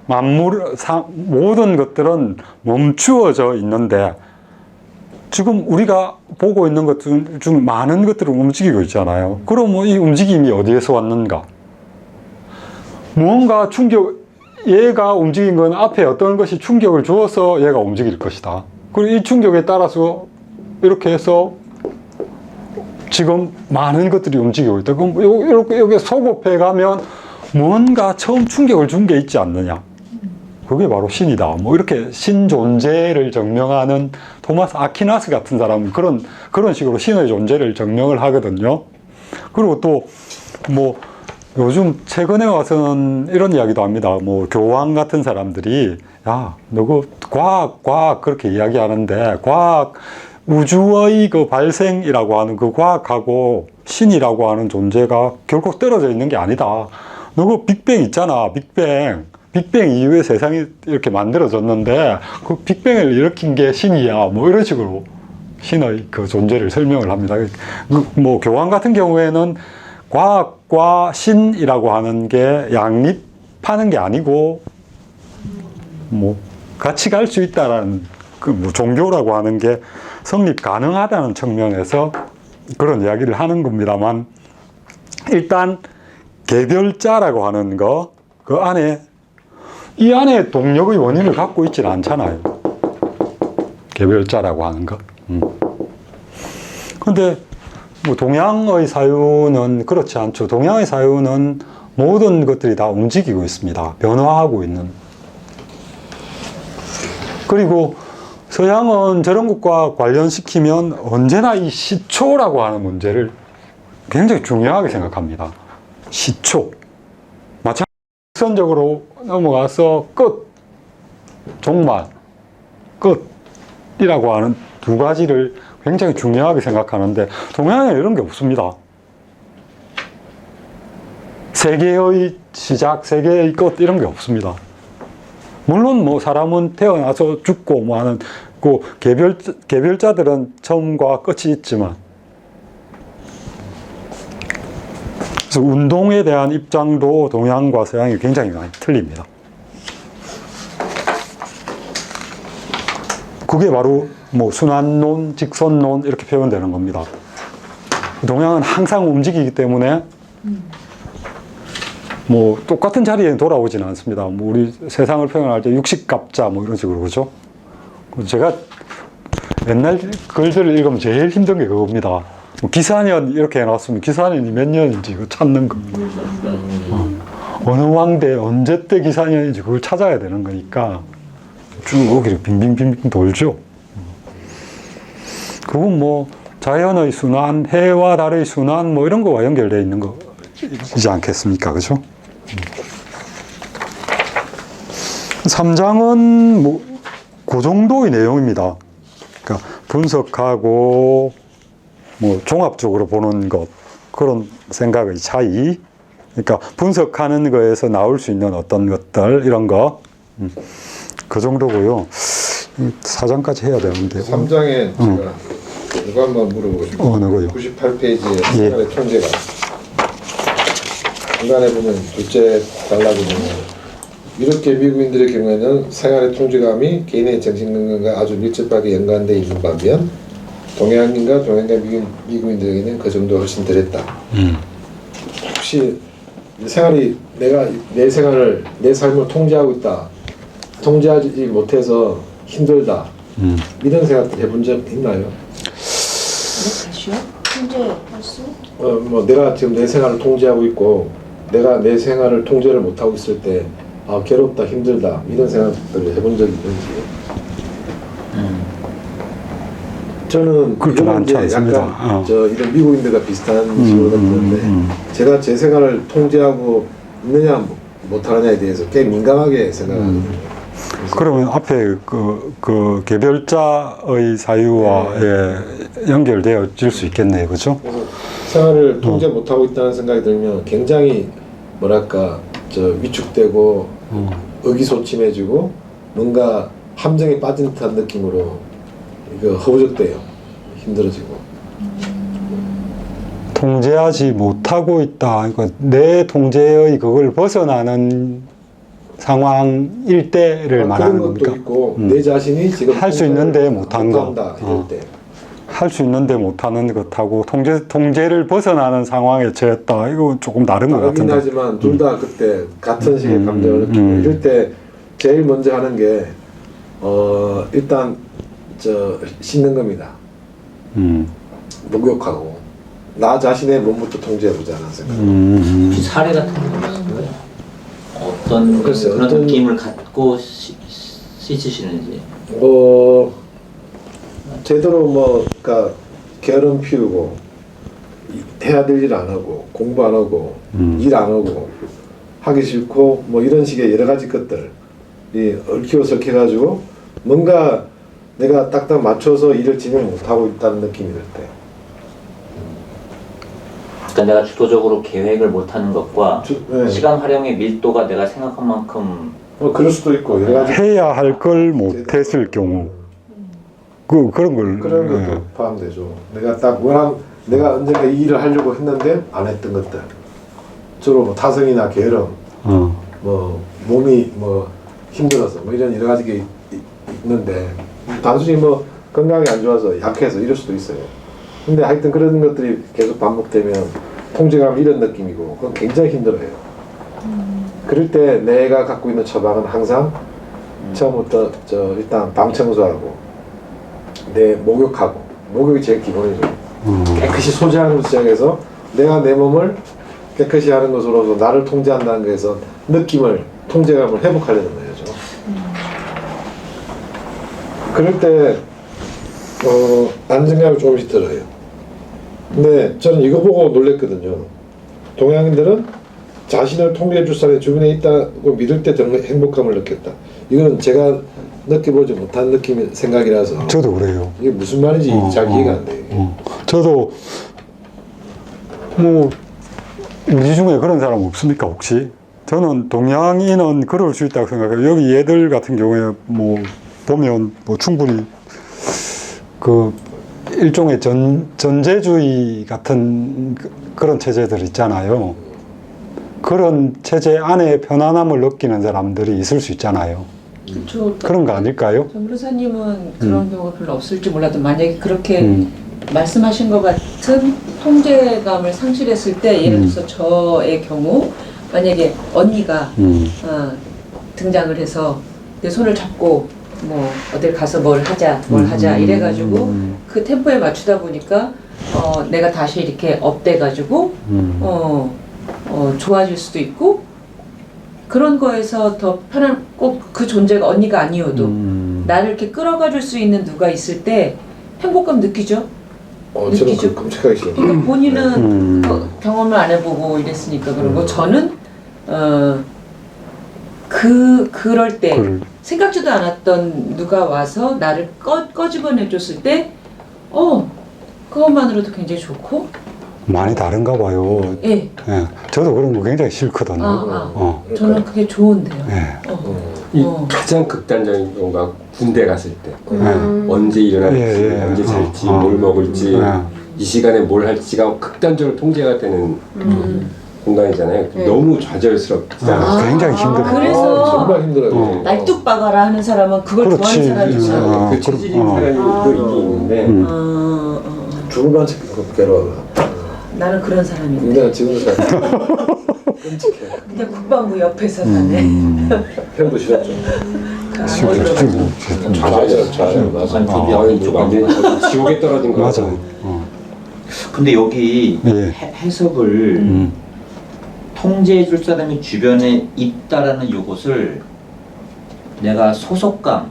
모든 것들은 멈추어져 있는데 지금 우리가 보고 있는 것 중 많은 것들을 움직이고 있잖아요. 그럼 이 움직임이 어디에서 왔는가? 무언가 얘가 움직인 건 앞에 어떤 것이 충격을 주어서 얘가 움직일 것이다. 그리고 이 충격에 따라서 이렇게 해서 지금 많은 것들이 움직이고 있다. 그럼 이렇게 소급해 가면 뭔가 처음 충격을 준 게 있지 않느냐. 그게 바로 신이다. 뭐 이렇게 신 존재를 증명하는 토마스 아퀴나스 같은 사람은 그런 식으로 신의 존재를 증명을 하거든요. 그리고 또 뭐 요즘 최근에 와서는 이런 이야기도 합니다. 뭐 교황 같은 사람들이 야, 너그 과학 그렇게 이야기하는데 과학 우주의 그 발생이라고 하는 그 과학하고 신이라고 하는 존재가 결코 떨어져 있는 게 아니다. 너 그 빅뱅 있잖아. 빅뱅 이후에 세상이 이렇게 만들어졌는데 그 빅뱅을 일으킨 게 신이야. 뭐 이런 식으로 신의 그 존재를 설명을 합니다. 뭐 교황 같은 경우에는 과학과 신이라고 하는 게 양립하는 게 아니고 뭐 같이 갈 수 있다라는 그 뭐 종교라고 하는 게 성립 가능하다는 측면에서 그런 이야기를 하는 겁니다만 일단 개별자라고 하는 거 그 안에 이 안에 동력의 원인을 갖고 있지는 않잖아요. 개별자라고 하는 거. 근데 뭐 동양의 사유는 그렇지 않죠. 동양의 사유는 모든 것들이 다 움직이고 있습니다. 변화하고 있는. 그리고 서양은 저런 것과 관련시키면 언제나 이 시초라고 하는 문제를 굉장히 중요하게 생각합니다. 시초. 마찬가지로 선적으로 넘어가서 끝, 종말, 끝이라고 하는 두 가지를 굉장히 중요하게 생각하는데 동양에 이런 게 없습니다. 세계의 시작, 세계의 끝 이런 게 없습니다. 물론 뭐 사람은 태어나서 죽고 뭐 하는 그 개별자들은 처음과 끝이 있지만 그래서 운동에 대한 입장도 동양과 서양이 굉장히 많이 틀립니다. 그게 바로 뭐 순환론, 직선론 이렇게 표현되는 겁니다. 동양은 항상 움직이기 때문에 뭐 똑같은 자리에 돌아오지는 않습니다. 뭐 우리 세상을 표현할 때 육식갑자 뭐 이런 식으로 그죠? 제가 옛날 글들을 읽으면 제일 힘든 게 그겁니다. 뭐 기사년 이렇게 해놨으면 기사년이 몇 년인지 그거 찾는 거. 어느 왕대 언제 때 기사년인지 그걸 찾아야 되는 거니까 쭉 이렇게 빙빙빙빙 돌죠. 그건 뭐 자연의 순환, 해와 달의 순환 뭐 이런 거와 연결되어 있는 거이지 않겠습니까? 그죠? 3장은 뭐 그 정도의 내용입니다. 그러니까 분석하고 뭐 종합적으로 보는 것 그런 생각의 차이. 그러니까 분석하는 거에서 나올 수 있는 어떤 것들 이런 거. 그 정도고요. 4장까지 해야 되는데. 3장에 제가 이거 한번 물어보고 싶어요. 어느 거요? 98페이지에 생활의 통제가 중간에 보면 둘째 단락에 보면 이렇게 미국인들의 경우에는 생활의 통제감이 개인의 정신건강과 아주 밀접하게 연관되어 있는 반면 동양인과 미국인들에게는 그 정도 훨씬 덜했다. 혹시 생활이 내가 내 생활을 내 삶을 통제하고 있다. 통제하지 못해서 힘들다. 이런 생각 해본 적 있나요? 다시요? 통제할 수? 뭐 내가 지금 내 생활을 통제하고 있고 내가 내 생활을 통제를 못하고 있을 때 아, 괴롭다, 힘들다 이런 생각들을 해본 적이 있는지. 저는 그렇게 이런 많지 게 않습니다. 약간 이런 미국인들과 비슷한 식으로 느끼는데 제가 제 생활을 통제하고 있느냐 못하느냐에 대해서 꽤 민감하게 생각하거든요. 그러면 앞에 그 개별자의 사유와 연결되어질 수 있겠네요, 그렇죠? 그래서 생활을 통제 못하고 있다는 생각이 들면 굉장히 뭐랄까 위축되고 의기소침해지고 뭔가 함정에 빠진 듯한 느낌으로 이거 허우적대요. 힘들어지고. 통제하지 못하고 있다. 그러니까 내 통제의 그걸 벗어나는 상황일 때를 말하는 그런 것도 겁니까? 있고 내 자신이 지금 할 수 있는데 못한 거. 못한다 이럴 때. 할 수 있는데 못하는 것하고 통제를 벗어나는 상황에 처했다. 이거 조금 다른 것 다르긴 같은데. 하지만 둘 다 그때 같은 식의 감정을 느끼고 이럴 때 제일 먼저 하는 게 일단 씻는 겁니다. 목욕하고 나 자신의 몸부터 통제해보자는 생각. 혹시 사례 같은 거 있을까요? 어떤 글쎄요, 그런 어떤- 느낌을 갖고 씻으시는지. 제대로 그러니까 게으름 피우고 해야 될 일 안 하고 공부 안 하고 일 안 하고 하기 싫고 뭐 이런 식의 여러 가지 것들이 얽혀서 뭔가 내가 딱딱 맞춰서 일을 진행 못하고 있다는 느낌이 들 때. 그러니까 내가 주도적으로 계획을 못하는 것과 네. 시간 활용의 밀도가 내가 생각한 만큼 그럴 수도 있고 여러 가지 해야 할 걸 못했을 경우 그런 걸 그런 것도 예. 포함되죠. 내가 언젠가 이 일을 하려고 했는데 안 했던 것들. 주로 뭐 타성이나 게으름, 뭐 몸이 뭐 힘들어서 뭐 이런 여러 가지 게 있는데 단순히 뭐 건강이 안 좋아서 약해서 이럴 수도 있어요. 근데 하여튼 그런 것들이 계속 반복되면 통제감 이런 느낌이고 그건 굉장히 힘들어요. 그럴 때 내가 갖고 있는 처방은 항상 처음부터 일단 방 청소하고 내 목욕이 제일 기본이죠. 깨끗이 소지하는 것부터 시작해서 내가 내 몸을 깨끗이 하는 것으로서 나를 통제한다는 것에서 통제감을 회복하려는 거죠. 그럴 때 안정감이 조금씩 들어요. 근데 저는 이거 보고 놀랬거든요. 동양인들은 자신을 통제해 줄 사람이 주변에 있다고 믿을 때 정말 행복감을 느꼈다. 이건 제가 느껴보지 못한 생각이라서 저도 그래요. 이게 무슨 말인지 잘 이해가 안 돼요. 저도 뭐 우리 중에 그런 사람 없습니까 혹시? 저는 동양인은 그럴 수 있다고 생각해요. 여기 얘들 같은 경우에 뭐 보면 뭐 충분히 그 일종의 전제주의 같은 그런 체제들 있잖아요. 그런 체제 안에 편안함을 느끼는 사람들이 있을 수 있잖아요. 그렇죠. 그런 거 아닐까요? 정교사님은 그런 경우가 별로 없을지 몰라도 만약에 그렇게 말씀하신 것 같은 통제감을 상실했을 때 예를 들어서 저의 경우 만약에 언니가 등장을 해서 내 손을 잡고 뭐 어딜 가서 뭘 하자 이래가지고 그 템포에 맞추다 보니까 내가 다시 이렇게 업돼가지고 좋아질 수도 있고 그런 거에서 더 편한 꼭 그 존재가 언니가 아니어도 나를 이렇게 끌어가 줄 수 있는 누가 있을 때 행복감 느끼죠? 저는 느끼죠? 그 끔찍하게 싫어요. 그러니까 본인은 경험을 안 해보고 이랬으니까 그러고 저는 그럴 때 생각지도 않았던 누가 와서 나를 꺼집어내줬을 때 그것만으로도 굉장히 좋고 많이 다른가 봐요. 예. 예, 저도 그런 거 굉장히 싫거든요. 저는 그게 좋은데요. 예. 이 가장 극단적인 경우가 군대 갔을 때 예. 언제 일어날지, 예, 예. 언제 잘지, 어, 어. 뭘 먹을지, 예. 이 시간에 뭘 할지가 극단적으로 통제가 되는 공간이잖아요. 네. 너무 좌절스럽잖아요. 굉장히 힘들어요. 그래서 정말 힘들어요. 날뚝박아라 하는 사람은 그걸 그렇지. 좋아하는 사람이 있어요. 그 체질인 사람도 있긴 있는데 죽을 만치 괴로워. 나는 그런 사람인데 인간은 지금도 잘 끔찍해. 그냥 국방부 옆에서 사네. 형도 싫었죠. 좌절 맞아. 완전 지옥에 떨어진 거 맞아. 같은. 근데 여기 예. 해석을 통제해 줄 사람이 주변에 있다라는 요것을 내가 소속감이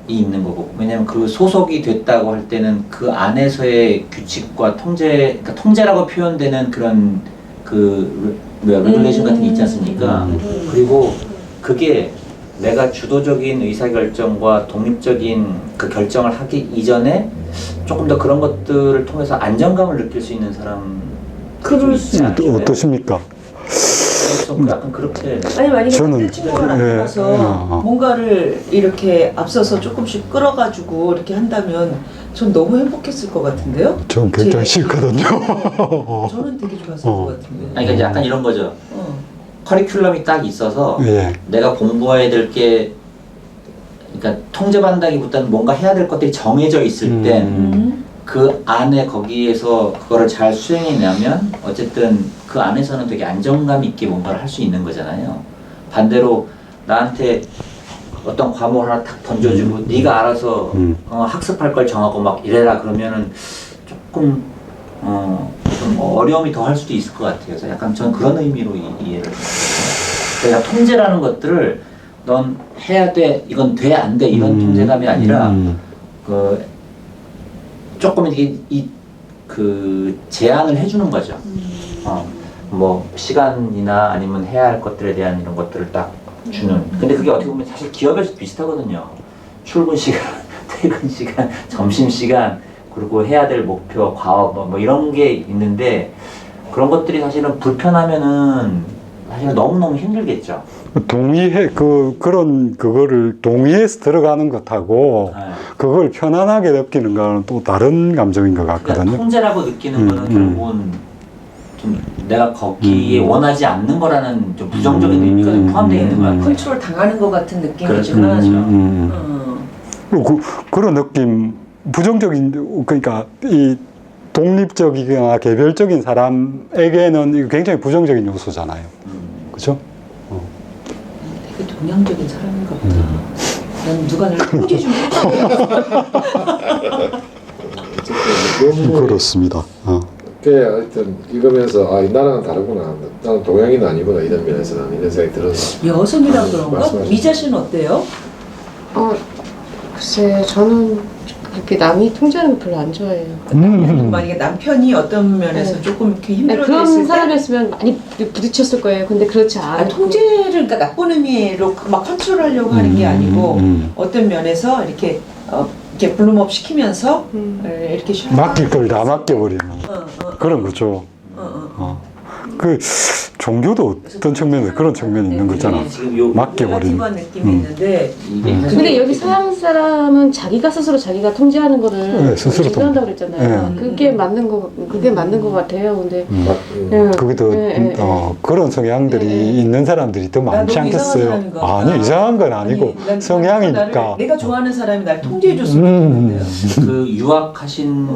있는 거고, 왜냐면 그 소속이 됐다고 할 때는 그 안에서의 규칙과 그러니까 통제라고 표현되는 그런 레귤레이션 같은 게 있지 않습니까? 그리고 그게 내가 주도적인 의사결정과 독립적인 그 결정을 하기 이전에 조금 더 그런 것들을 통해서 안정감을 느낄 수 있는 사람 그럴 있지 않을까요? 어떠십니까? 그래서 약간 그렇게 아니 만약에 저는- 상대 친구가 나타나서 뭔가를 이렇게 앞서서 조금씩 끌어가지고 이렇게 한다면 전 너무 행복했을 것 같은데요? 전 굉장히 싫거든요. 저는 되게 좋았을 것 같은데. 아니 그러니까 약간 이런 거죠. 커리큘럼이 딱 있어서 예. 내가 공부해야 될 게 그러니까 통제받는다기보다는 뭔가 해야 될 것들이 정해져 있을 땐 그 안에 거기에서 그거를 잘 수행해내면 어쨌든 그 안에서는 되게 안정감 있게 뭔가를 할 수 있는 거잖아요. 반대로 나한테 어떤 과목을 하나 탁 던져주고 네가 알아서 학습할 걸 정하고 막 이래라 그러면은 조금 좀 어려움이 더 할 수도 있을 것 같아요. 그래서 약간 저는 그런 의미로 이해를 해요. 그러니까 통제라는 것들을 넌 해야 돼, 이건 돼, 안 돼, 이런 통제감이 아니라 그 조금 이게 그 제한을 해주는 거죠. 뭐 시간이나 아니면 해야 할 것들에 대한 이런 것들을 딱 주는. 근데 그게 어떻게 보면 사실 기업에서 비슷하거든요. 출근 시간, 퇴근 시간, 점심 시간, 그리고 해야 될 목표, 과업 뭐 이런 게 있는데 그런 것들이 사실은 불편하면은 사실은 너무너무 힘들겠죠. 그거를 동의해서 들어가는 것하고 네. 그걸 편안하게 느끼는 거는 또 다른 감정인 것 그러니까 같거든요. 통제라고 느끼는 거는 결국은 좀 내가 거기에 원하지 않는 거라는 좀 부정적인 의미가 좀 포함되어 있는 것 같아요. 컨트롤 당하는 것 같은 느낌이 그렇죠. 좀 나죠. 그런 느낌, 부정적인, 그러니까 이 독립적이거나 개별적인 사람에게는 이거 굉장히 부정적인 요소잖아요. 그죠? 되게 동양적인 사람인가 보다. 난 누가 날 통제 좀 해줘. 그렇습니다. 꽤 하여튼 읽으면서 아, 이 나라는 다르구나. 나는 동양인 아니구나 이런 면에서는 이런 생각이 들어서. 여성이라 그런가? 말씀하시죠. 미자 씨는 어때요? 글쎄 저는 그렇게 남이 통제하는 거 별로 안 좋아해요. 만약에 남편이 어떤 면에서 네. 조금 이렇게 아니, 힘들어져 그런 있을 때 사람이었으면 많이 부딪혔을 거예요. 근데 그렇지 않아요. 통제를 그러니까 나쁜 의미로 막 컨트롤하려고 하는 게 아니고 어떤 면에서 이렇게 이렇게 블룸업 시키면서 이렇게 맡길 걸 다 맡겨버리는 그런 거죠. 그 종교도 어떤 측면에서 그런 측면이 있는 거잖아. 지금 요 맡겨버리는. relative한 느낌이 있는데 이게 근데 여기 서양 사람은 자기가 스스로 자기가 통제하는 거를 네, 스스로 중단한다고 그랬잖아요. 네. 그게 맞는 거 같아요. 근데 그게 더 그런 성향들이 있는 사람들이 더 많지 나 너무 이상한 않겠어요? 사람인가 보다. 아니 이상한 건 아니고 난 성향이니까. 나를, 내가 좋아하는 사람이 날 통제해줬으면 좋겠는데요. 그 유학하신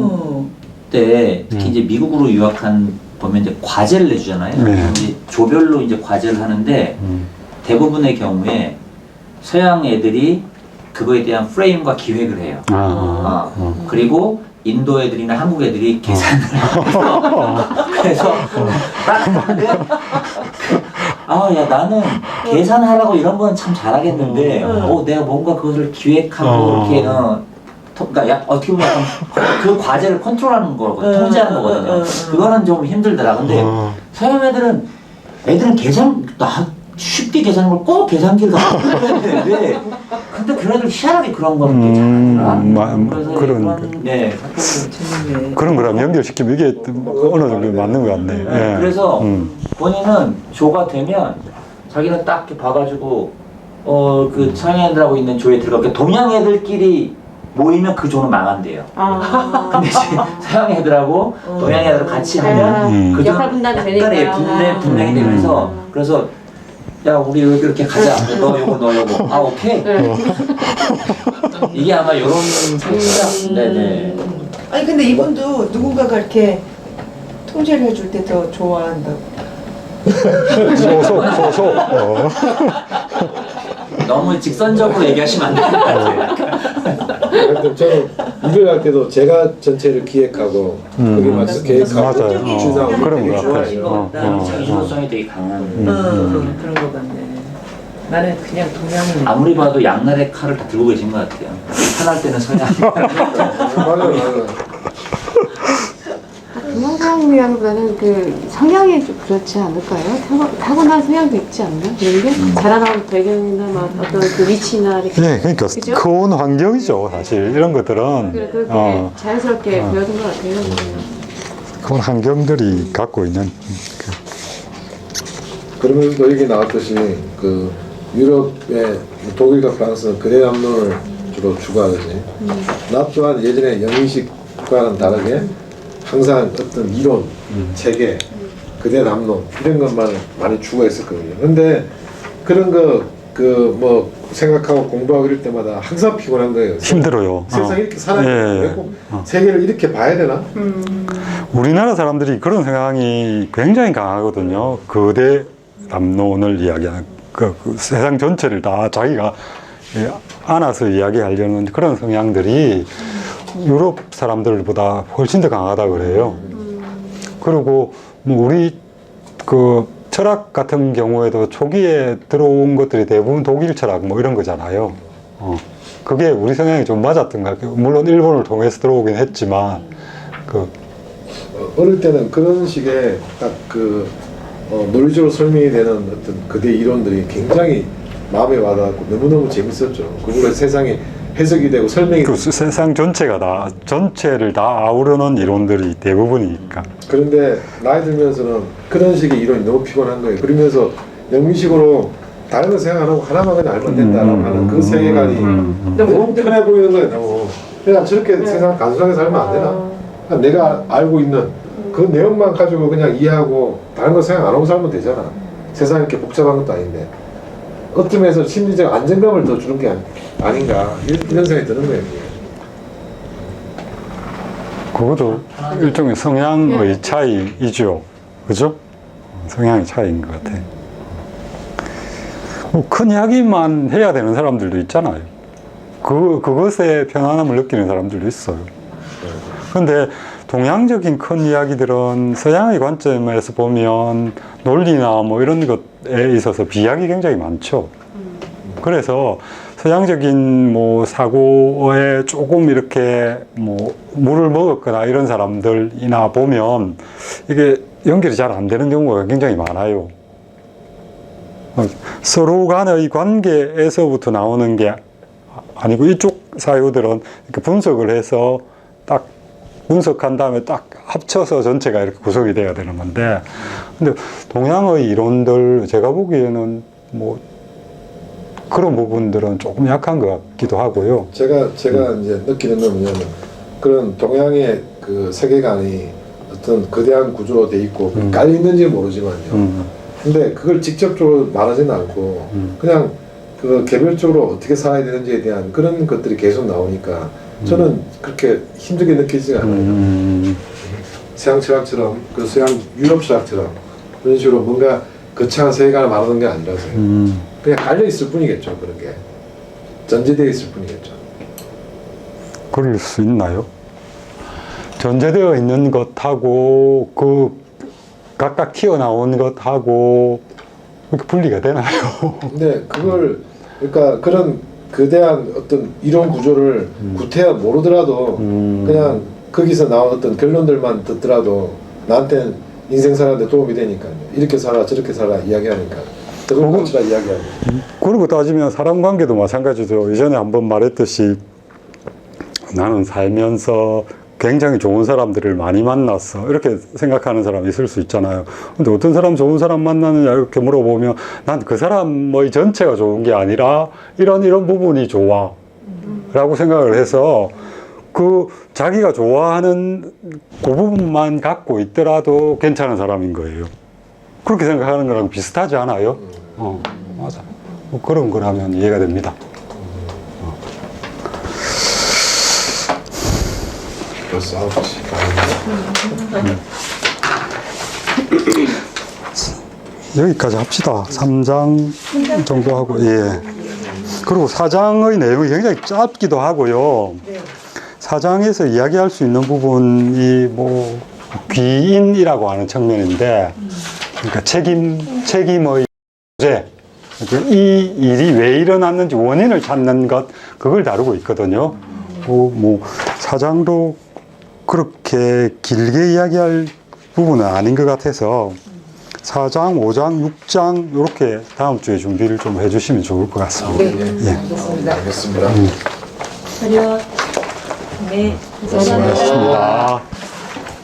때 특히 이제 미국으로 유학한 보면 이제 과제를 내주잖아요. 네. 이제 조별로 이제 과제를 하는데 대부분의 경우에 서양 애들이 그거에 대한 프레임과 기획을 해요. 그리고 인도 애들이나 한국 애들이 계산을 해서 그래서 딱 근데 야 나는 계산하라고 이런 건 참 잘하겠는데 내가 뭔가 그것을 기획하고 이렇게 그러니까 어떻게 보면 약간 그 과제를 컨트롤하는 거거든요. 통제하는 거거든요. 그거는 좀 힘들더라. 근데 서양 애들은 쉽게 계산하는 걸 꼭 계산기를 갖고 해야 되는데 근데 걔네들 희한하게 그런 건 또 잘하더라. 그래서 재밌네. 그런 거랑 연결시키면 이게 어느 정도 맞는 것 같네. 예. 그래서 본인은 조가 되면 자기는 딱 이렇게 봐가지고 그 서양 애들하고 있는 조에 들어가 동양 애들끼리 모이면 그 조는 망한대요. 근데 이제 서양 애들하고 동양 애들 같이 하면 그 역할 분담이 되니까. 분량이 되면서 그래서 야 우리 이렇게 가자. 너 요거. 오케이. 이게 아마 이런 생각. 네네. 아니 근데 이분도 누군가가 이렇게 통제를 해줄 때 더 좋아한다고. 소소. 너무 직선적으로 얘기하시면 안 될 것 같아요. 하여튼 저는 일을 할 때도 제가 전체를 기획하고 거기에 맞춰서 계획하고 맞아요. 추진하고 그런 것 좋아하신 것 같다. 자기주도성이 되게 강한. 그런 거 같네. 나는 그냥 동양인. 아무리 봐도 양날의 칼을 다 들고 계신 것 같아요. 편할 때는 서양. 맞아요. 동양사람이라기보다는 그 성향이 좀 그렇지 않을까요? 타고난 성향도 있지 않나? 이런 게 자라나온 배경이나 막 어떤 그 위치나 이렇게. 예, 그러니까 그죠? 큰 환경이죠, 사실 이런 것들은. 그렇게 자연스럽게 배워둔 것 같아요. 큰 환경들이 갖고 있는. 그러면서도 여기 나왔듯이 그 유럽의 독일과 프랑스는 그대 남론을 주로 추구하듯이 나 또한 예전에 영의식과는 다르게 항상 어떤 이론, 체계, 그대 남론 이런 것만 많이 추구했었거든요. 근데 그런 뭐 생각하고 공부하고 이럴 때마다 항상 피곤한 거예요. 힘들어요. 세상 이렇게 살아야 돼. 꼭 세계를 이렇게 봐야 되나? 우리나라 사람들이 그런 성향이 굉장히 강하거든요. 거대 남론을 이야기하는 그 세상 전체를 다 자기가 안아서 이야기하려는 그런 성향들이 유럽 사람들보다 훨씬 더 강하다 그래요. 그리고 뭐 우리 그 철학 같은 경우에도 초기에 들어온 것들이 대부분 독일 철학 뭐 이런 거잖아요. 그게 우리 성향이 좀 맞았던 것 같아요. 물론 일본을 통해서 들어오긴 했지만 어릴 때는 그런 식의 딱 논리적으로 설명이 되는 어떤 그대 이론들이 굉장히 마음에 와닿고 너무너무 재밌었죠. 그걸로 세상에 해석이 되고 설명이 그 세상 전체를 다 아우르는 이론들이 대부분이니까. 그런데 나이 들면서는 그런 식의 이론이 너무 피곤한 거예요. 그러면서 영미식으로 다른 거 생각 안 하고 하나만 그냥 알면 된다라고 하는 그 세계관이 너무 편해 보이는 거예요. 너무. 그냥 저렇게 세상 단순하게 살면 안 되나? 그냥 내가 알고 있는 그 내용만 가지고 그냥 이해하고 다른 거 생각 안 하고 살면 되잖아. 세상이 이렇게 복잡한 것도 아닌데. 어떤 면에서 심리적 안정감을 더 주는 게 아닌가 이런 생각이 드는 거예요. 그것도 일종의 성향의 차이이죠. 그죠? 성향의 차이인 것 같아. 큰 이야기만 해야 되는 사람들도 있잖아요. 그것에 편안함을 느끼는 사람들도 있어요. 그런데 동양적인 큰 이야기들은 서양의 관점에서 보면 논리나 뭐 이런 것에 있어서 비약이 굉장히 많죠. 그래서 서양적인 뭐 사고에 조금 이렇게 뭐 물을 먹었거나 이런 사람들이나 보면 이게 연결이 잘 안 되는 경우가 굉장히 많아요. 서로 간의 관계에서부터 나오는 게 아니고 이쪽 사유들은 이렇게 분석을 해서 딱 분석한 다음에 딱 합쳐서 전체가 이렇게 구성이 돼야 되는 건데, 근데 동양의 이론들 제가 보기에는 뭐 그런 부분들은 조금 약한 것 같기도 하고요. 제가 이제 느끼는 건 뭐냐면 그런 동양의 그 세계관이 어떤 거대한 구조로 돼 있고 깔려 있는지 모르지만요. 근데 그걸 직접적으로 말하지는 않고 그냥 그 개별적으로 어떻게 살아야 되는지에 대한 그런 것들이 계속 나오니까 저는 그렇게 힘들게 느끼지가 않아요. 서양 철학처럼 그 서양 유럽 철학처럼 그런 식으로 뭔가 거창한 세계관을 말하는 게 아니라서요. 그냥 깔려 있을 뿐이겠죠. 그런 게 전제되어 있을 뿐이겠죠. 그럴 수 있나요? 전제되어 있는 것하고 그 각각 튀어나온 것하고 그렇게 분리가 되나요? 근데 그걸 그러니까 그런 거대한 어떤 이론 구조를 구태여 모르더라도 그냥 거기서 나온 어떤 결론들만 듣더라도 나한테는 인생 사는데 도움이 되니까요. 이렇게 살아 저렇게 살아 이야기하니까 그걸 고치라 이야기하고. 그러고 따지면 사람 관계도 마찬가지죠. 예전에 한번 말했듯이 나는 살면서 굉장히 좋은 사람들을 많이 만났어 이렇게 생각하는 사람이 있을 수 있잖아요. 근데 어떤 사람 좋은 사람 만나느냐 이렇게 물어보면 난 그 사람의 전체가 좋은 게 아니라 이런 부분이 좋아 라고 생각을 해서 그 자기가 좋아하는 그 부분만 갖고 있더라도 괜찮은 사람인 거예요. 그렇게 생각하는 거랑 비슷하지 않아요? 맞아. 뭐 그런 거라면 이해가 됩니다. 벌써 9시. 여기까지 합시다. 3장 정도 하고, 예. 그리고 4장의 내용이 굉장히 짧기도 하고요. 4장에서 이야기할 수 있는 부분이 뭐, 귀인이라고 하는 측면인데, 그러니까 책임의 문제, 이 일이 왜 일어났는지 원인을 찾는 것, 그걸 다루고 있거든요. 뭐, 4장도 그렇게 길게 이야기할 부분은 아닌 것 같아서 4장, 5장, 6장 이렇게 다음 주에 준비를 좀 해주시면 좋을 것 같습니다. 네, 예. 알겠습니다. 알겠습니다. 차렷. 네, 수고하셨습니다.